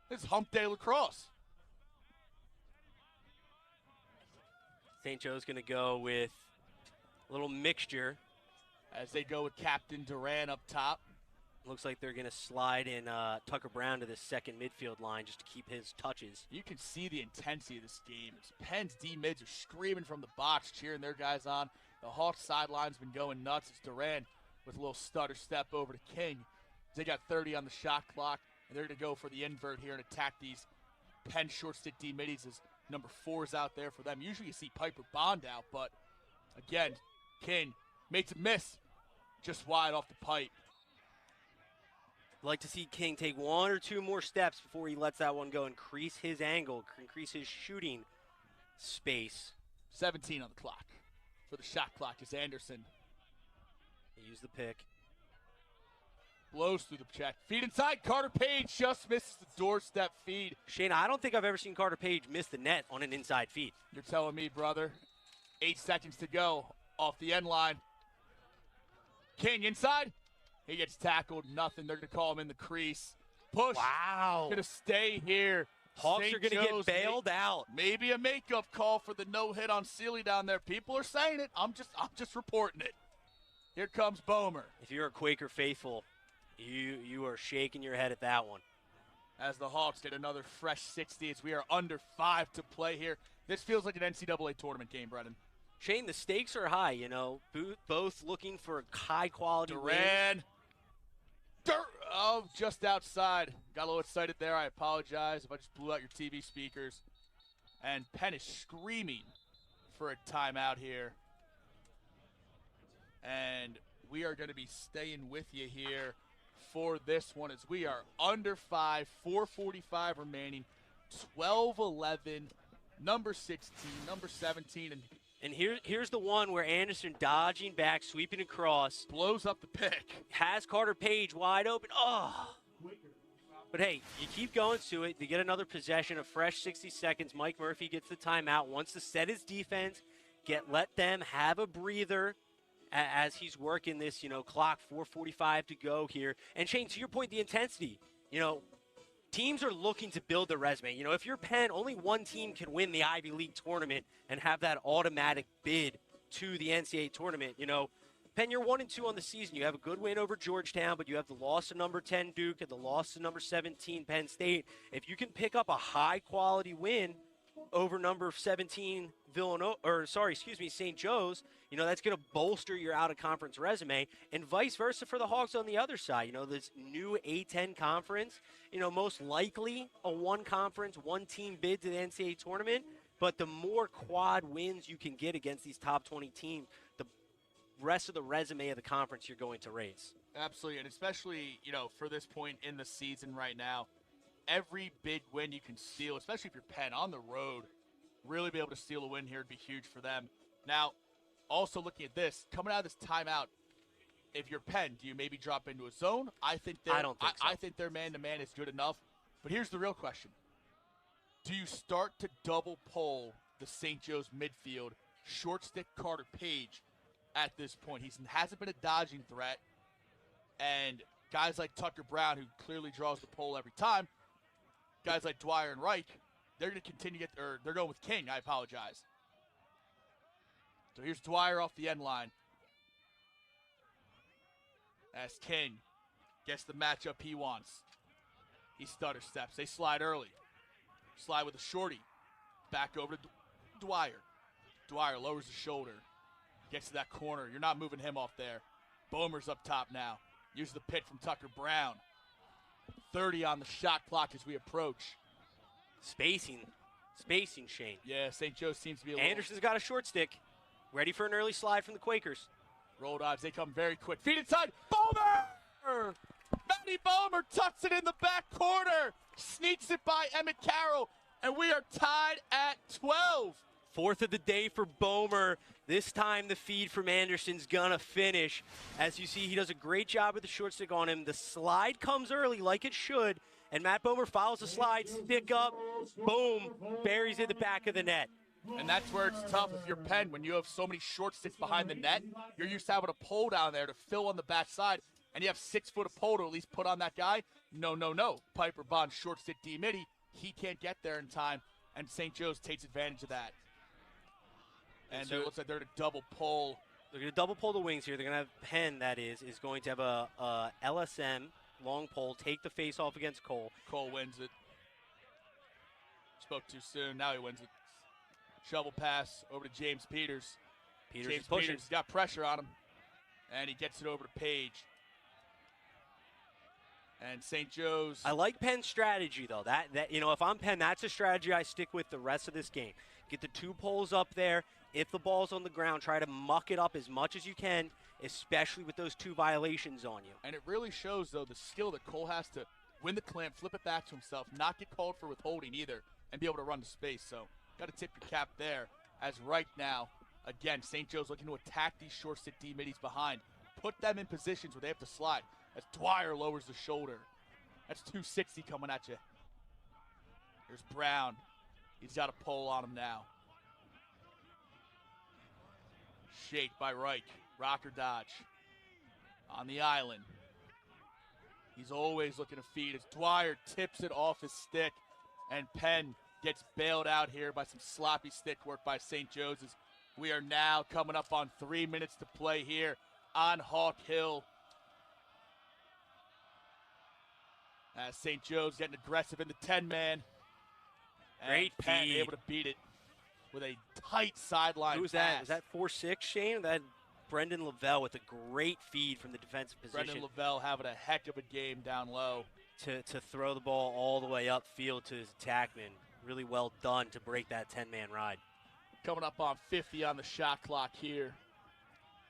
This is hump day lacrosse. St. Joe's going to go with a little mixture. As they go with Captain Duran up top. Looks like they're going to slide in Tucker Brown to the second midfield line just to keep his touches. You can see the intensity of this game. Penn's D-mids are screaming from the box, cheering their guys on. The Hawks sideline's been going nuts. It's Duran with a little stutter step over to King. They got 30 on the shot clock, and they're going to go for the invert here and attack these Penn short stick D-middies as number 4's out there for them. Usually you see Piper Bond out, but again, King makes a miss just wide off the pipe. Like to see King take one or two more steps before he lets that one go. Increase his angle, increase his shooting space. 17 on the clock. For the shot clock is Anderson. He used the pick. Blows through the check. Feed inside. Carter Page just misses the doorstep feed. Shane, I don't think I've ever seen Carter Page miss the net on an inside feed. You're telling me, brother. 8 seconds to go off the end line. King inside. He gets tackled. Nothing. They're going to call him in the crease. Push. Wow. Going to stay here. Hawks are going to get bailed out. Maybe a makeup call for the no-hit on Sealy down there. People are saying it. I'm just reporting it. Here comes Bomer. If you're a Quaker faithful, you are shaking your head at that one. As the Hawks get another fresh 60 as we are under 5 to play here. This feels like an NCAA tournament game, Brennan. Shane, the stakes are high, both looking for high-quality Duran. wins. Oh, just outside. Got a little excited there. I apologize if I just blew out your TV speakers. And Penn is screaming for a timeout here. And we are going to be staying with you here for this one as we are under 5, 4:45 remaining, 12-11, number 16, number 17, and here's the one where Anderson dodging back, sweeping across. Blows up the pick. Has Carter Page wide open. Oh. But, hey, you keep going to it. You get another possession, a fresh 60 seconds. Mike Murphy gets the timeout. Wants to set his defense, let them have a breather as he's working this, clock, 4:45 to go here. And, Shane, to your point, the intensity, teams are looking to build their resume. If you're Penn, only one team can win the Ivy League tournament and have that automatic bid to the NCAA tournament. Penn, you're 1-2 on the season. You have a good win over Georgetown, but you have the loss to number 10 Duke and the loss to number 17 Penn State. If you can pick up a high-quality win over number 17 St. Joe's, that's going to bolster your out-of-conference resume, and vice versa for the Hawks on the other side. This new A-10 conference, most likely a one-conference, one-team bid to the NCAA tournament, but the more quad wins you can get against these top 20 teams, the rest of the resume of the conference you're going to raise. Absolutely, and especially, for this point in the season right now, every big win you can steal, especially if you're Penn on the road, really be able to steal a win here would be huge for them. Now, also looking at this, coming out of this timeout, if you're Penn, do you maybe drop into a zone? I don't think so. I think their man-to-man is good enough. But here's the real question. Do you start to double pull the St. Joe's midfield, short stick Carter Page at this point? He hasn't been a dodging threat. And guys like Tucker Brown, who clearly draws the pole every time, guys like Dwyer and Reich, they're going to continue they're going with King. I apologize. So here's Dwyer off the end line. As King gets the matchup he wants. He stutter steps. They slide early. Slide with a shorty. Back over to Dwyer. Dwyer lowers the shoulder. Gets to that corner. You're not moving him off there. Bomer's up top now. Use the pit from Tucker Brown. 30 on the shot clock as we approach. Spacing, Shane. Yeah, St. Joe seems to be a little... Anderson's got a short stick. Ready for an early slide from the Quakers. Roll dives, they come very quick. Feed inside, Bomer! Matty Bomer tucks it in the back corner. Sneaks it by Emmett Carroll, and we are tied at 12. Fourth of the day for Bomer. This time the feed from Anderson's gonna finish. As you see, he does a great job with the short stick on him. The slide comes early like it should, and Matt Bomer follows the slide, stick up, boom, buries it in the back of the net. And that's where it's tough if you're Penn. When you have so many short sticks behind the net, you're used to having a pole down there to fill on the backside, and you have 6 foot of pole to at least put on that guy. No. Piper Bond short stick D-Mitty. He can't get there in time, and St. Joe's takes advantage of that. And it looks like they're going to double pull. They're going to double pull the wings here. They're going to have Penn, that is going to have a LSM, long pole, take the face off against Cole. Cole wins it. Spoke too soon. Now he wins it. Shovel pass over to James Peters. James Peters got pressure on him, and he gets it over to Page. And St. Joe's. I like Penn's strategy, though. That if I'm Penn, that's a strategy I stick with the rest of this game. Get the 2 poles up there. If the ball's on the ground, try to muck it up as much as you can, especially with those 2 violations on you. And it really shows, though, the skill that Cole has to win the clamp, flip it back to himself, not get called for withholding either, and be able to run to space. So got to tip your cap there, as right now, again, St. Joe's looking to attack these short stick D-middies behind. Put them in positions where they have to slide. As Dwyer lowers the shoulder. That's 260 coming at you. Here's Brown. He's got a pole on him now. Shake by Reich. Rocker dodge. On the island. He's always looking to feed as Dwyer tips it off his stick. And Penn gets bailed out here by some sloppy stick work by St. Joe's. We are now coming up on 3 minutes to play here on Hawk Hill. As St. Joe's getting aggressive in the 10-man. Great Penn feed. able to beat it with a tight sideline Who's pass. that? Is that 4-6, Shane? That Brendan Lavelle with a great feed from the defensive position. Brendan Lavelle having a heck of a game down low. To throw the ball all the way upfield to his attackman. Really well done to break that 10-man ride. Coming up on 50 on the shot clock here.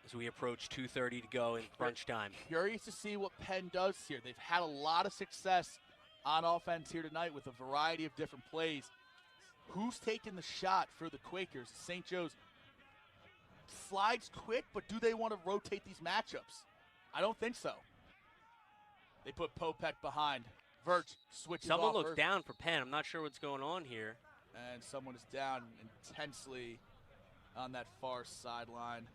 As we approach 2:30 to go in crunch time. Curious to see what Penn does here. They've had a lot of success on offense here tonight with a variety of different plays. Who's taking the shot for the Quakers? St. Joe's slides quick, but do they want to rotate these matchups? I don't think so. They put Popek behind. Verch switches off. Someone looks down for Penn. I'm not sure what's going on here. And someone is down intensely on that far sideline.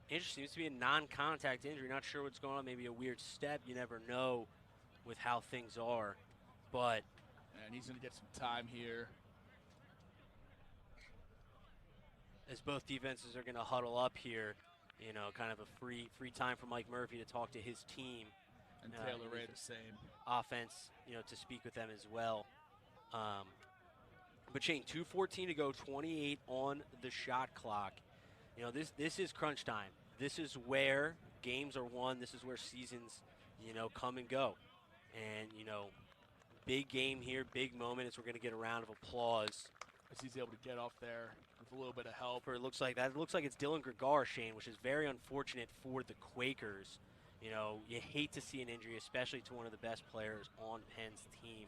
Interesting. Seems to be a non-contact injury. Not sure what's going on. Maybe a weird step. You never know with how things are. But and he's going to get some time here. As both defenses are going to huddle up here, kind of a free time for Mike Murphy to talk to his team. And Taylor Ray the same. Offense, to speak with them as well. But Shane, 2:14 to go, 28 on the shot clock. This is crunch time. This is where games are won. This is where seasons, come and go. And, big game here, big moment as we're going to get a round of applause. As he's able to get off there with a little bit of help. It looks like it's Dylan Gregar, Shane, which is very unfortunate for the Quakers. You hate to see an injury, especially to one of the best players on Penn's team.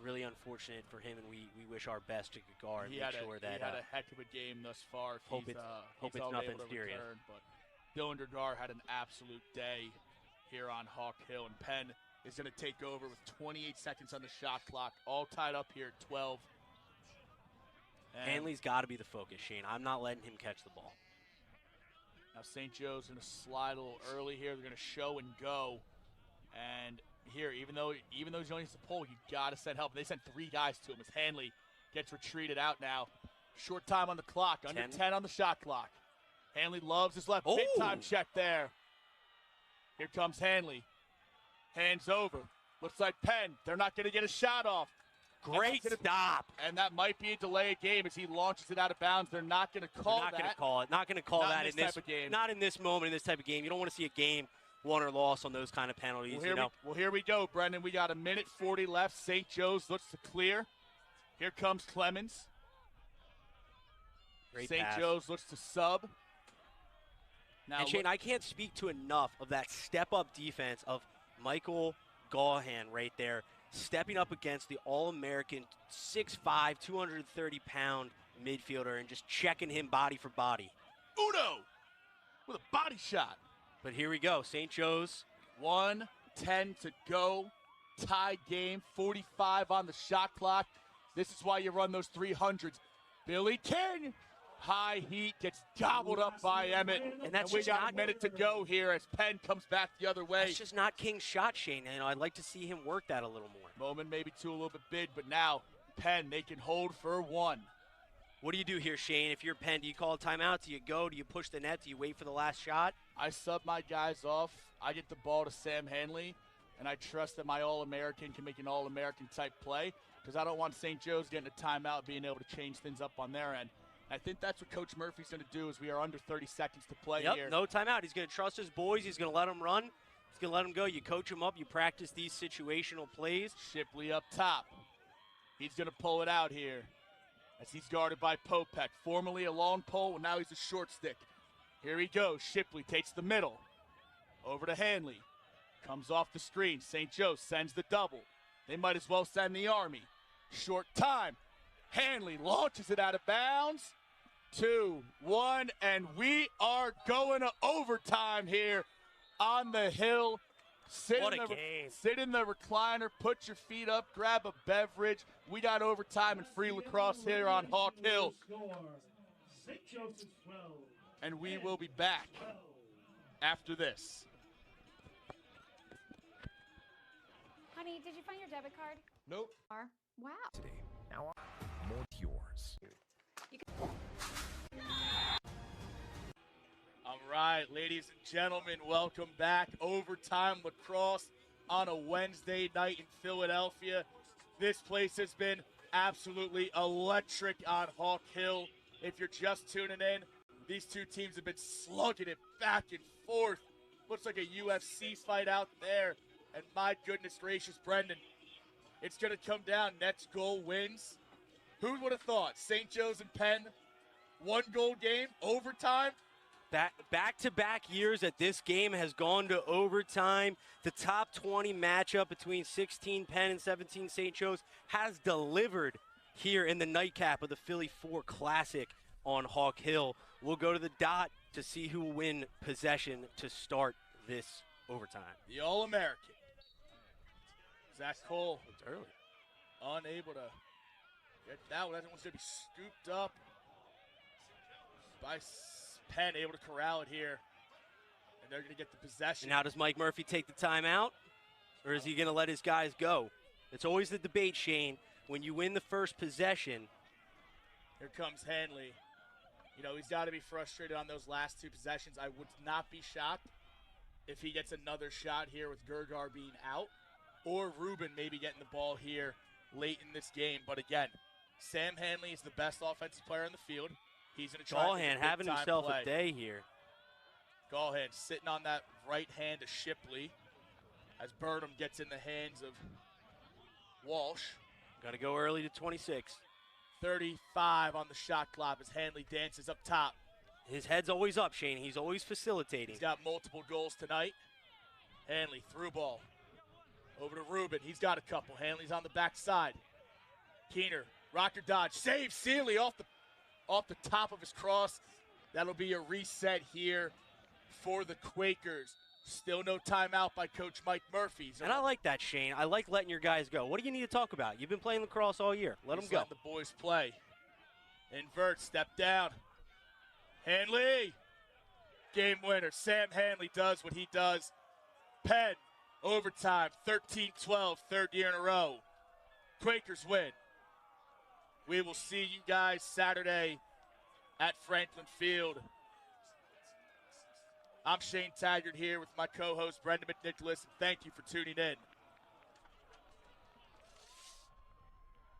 Really unfortunate for him, and we wish our best to Gregar. He had a heck of a game thus far. Hope it's nothing serious. But Dylan Gregar had an absolute day here on Hawk Hill, and Penn is going to take over with 28 seconds on the shot clock, all tied up here at 12. And Hanley's got to be the focus, Shane. I'm not letting him catch the ball. Now St. Joe's going to slide a little early here. They're going to show and go. And here, even though he's only needs to pull, you got to send help. They sent 3 guys to him as Hanley gets retreated out now. Short time on the clock, under 10 on the shot clock. Hanley loves his left. Big time check there. Here comes Hanley. Hands over. Looks like Penn. They're not going to get a shot off. Great stop. And that might be a delay of game as he launches it out of bounds. They're not going to call that. Not going to call it. Not going to call that in this type of game. Not in this moment, in this type of game. You don't want to see a game won or lost on those kind of penalties. Here we go, Brendan. We got 1:40 left. St. Joe's looks to clear. Here comes Clemens. St. Joe's looks to sub. Now, and Shane, I can't speak to enough of that step-up defense of Michael Gaughan right there, stepping up against the All-American 6'5", 230-pound midfielder and just checking him body for body. Uno with a body shot. But here we go, St. Joe's. 1:10 to go. Tie game, 45 on the shot clock. This is why you run those 300s. Billy King, high heat, gets gobbled up by Emmett. And we got a minute to go here as Penn comes back the other way. That's just not King's shot, Shane. I'd like to see him work that a little more. Moment maybe two, a little bit big, but now Penn, they can hold for one. What do you do here, Shane? If you're Penn, do you call a timeout? Do you go? Do you push the net? Do you wait for the last shot? I sub my guys off. I get the ball to Sam Hanley, and I trust that my All-American can make an All-American type play because I don't want St. Joe's getting a timeout, being able to change things up on their end. I think that's what Coach Murphy's going to do as we are under 30 seconds to play here. No timeout. He's going to trust his boys. He's going to let them run. He's going to let them go. You coach them up. You practice these situational plays. Shipley up top. He's going to pull it out here as he's guarded by Popek. Formerly a long pole, now he's a short stick. Here he goes. Shipley takes the middle. Over to Hanley. Comes off the screen. St. Joe sends the double. They might as well send the Army. Short time. Hanley launches it out of bounds. 2-1, and we are going to overtime here on the hill. Sit in the recliner, put your feet up, grab a beverage. We got overtime and free lacrosse here on Hawk Hill. And we will be back after this. Honey, did you find your debit card? Nope. Wow. Now, more yours. All right, ladies and gentlemen, welcome back. Overtime lacrosse on a Wednesday night in Philadelphia. This place has been absolutely electric on Hawk Hill. If you're just tuning in, these two teams have been slugging it back and forth. Looks like a UFC fight out there. And my goodness gracious, Brendan, it's going to come down. Nets goal wins. Who would have thought? St. Joe's and Penn, 1-goal game, overtime. Back-to-back years that this game has gone to overtime. The top 20 matchup between 16 Penn and 17 St. Joe's has delivered here in the nightcap of the Philly 4 Classic on Hawk Hill. We'll go to the dot to see who will win possession to start this overtime. The All-American, Zach Cole. It's early. Unable to get that one. That one's going to be scooped up by Penn, able to corral it here. And they're going to get the possession. Now does Mike Murphy take the timeout? Or is he going to let his guys go? It's always the debate, Shane. When you win the first possession. Here comes Hanley. You know, he's got to be frustrated on those last two possessions. I would not be shocked if he gets another shot here with Gergar being out. Or Rubin maybe getting the ball here late in this game. But again, Sam Hanley is the best offensive player in the field. He's going to try Gaughan having himself a day here. Gaughan sitting on that right hand of Shipley as Burnham gets in the hands of Walsh. Got to go early to 26. 35 on the shot clock as Hanley dances up top. His head's always up, Shane. He's always facilitating. He's got multiple goals tonight. Hanley through ball. Over to Rubin. He's got a couple. Hanley's on the backside. Keener, rocker dodge. Save Sealy off the top of his cross. That'll be a reset here for the Quakers. Still no timeout by Coach Mike Murphy. And I like that, Shane. I like letting your guys go. What do you need to talk about? You've been playing lacrosse all year. Let them go. Let the boys play. Invert, step down. Hanley. Game winner. Sam Hanley does what he does. Penn, overtime, 13-12, third year in a row. Quakers win. We will see you guys Saturday at Franklin Field. I'm Shane Taggart here with my co-host Brendan McNicholas, and thank you for tuning in.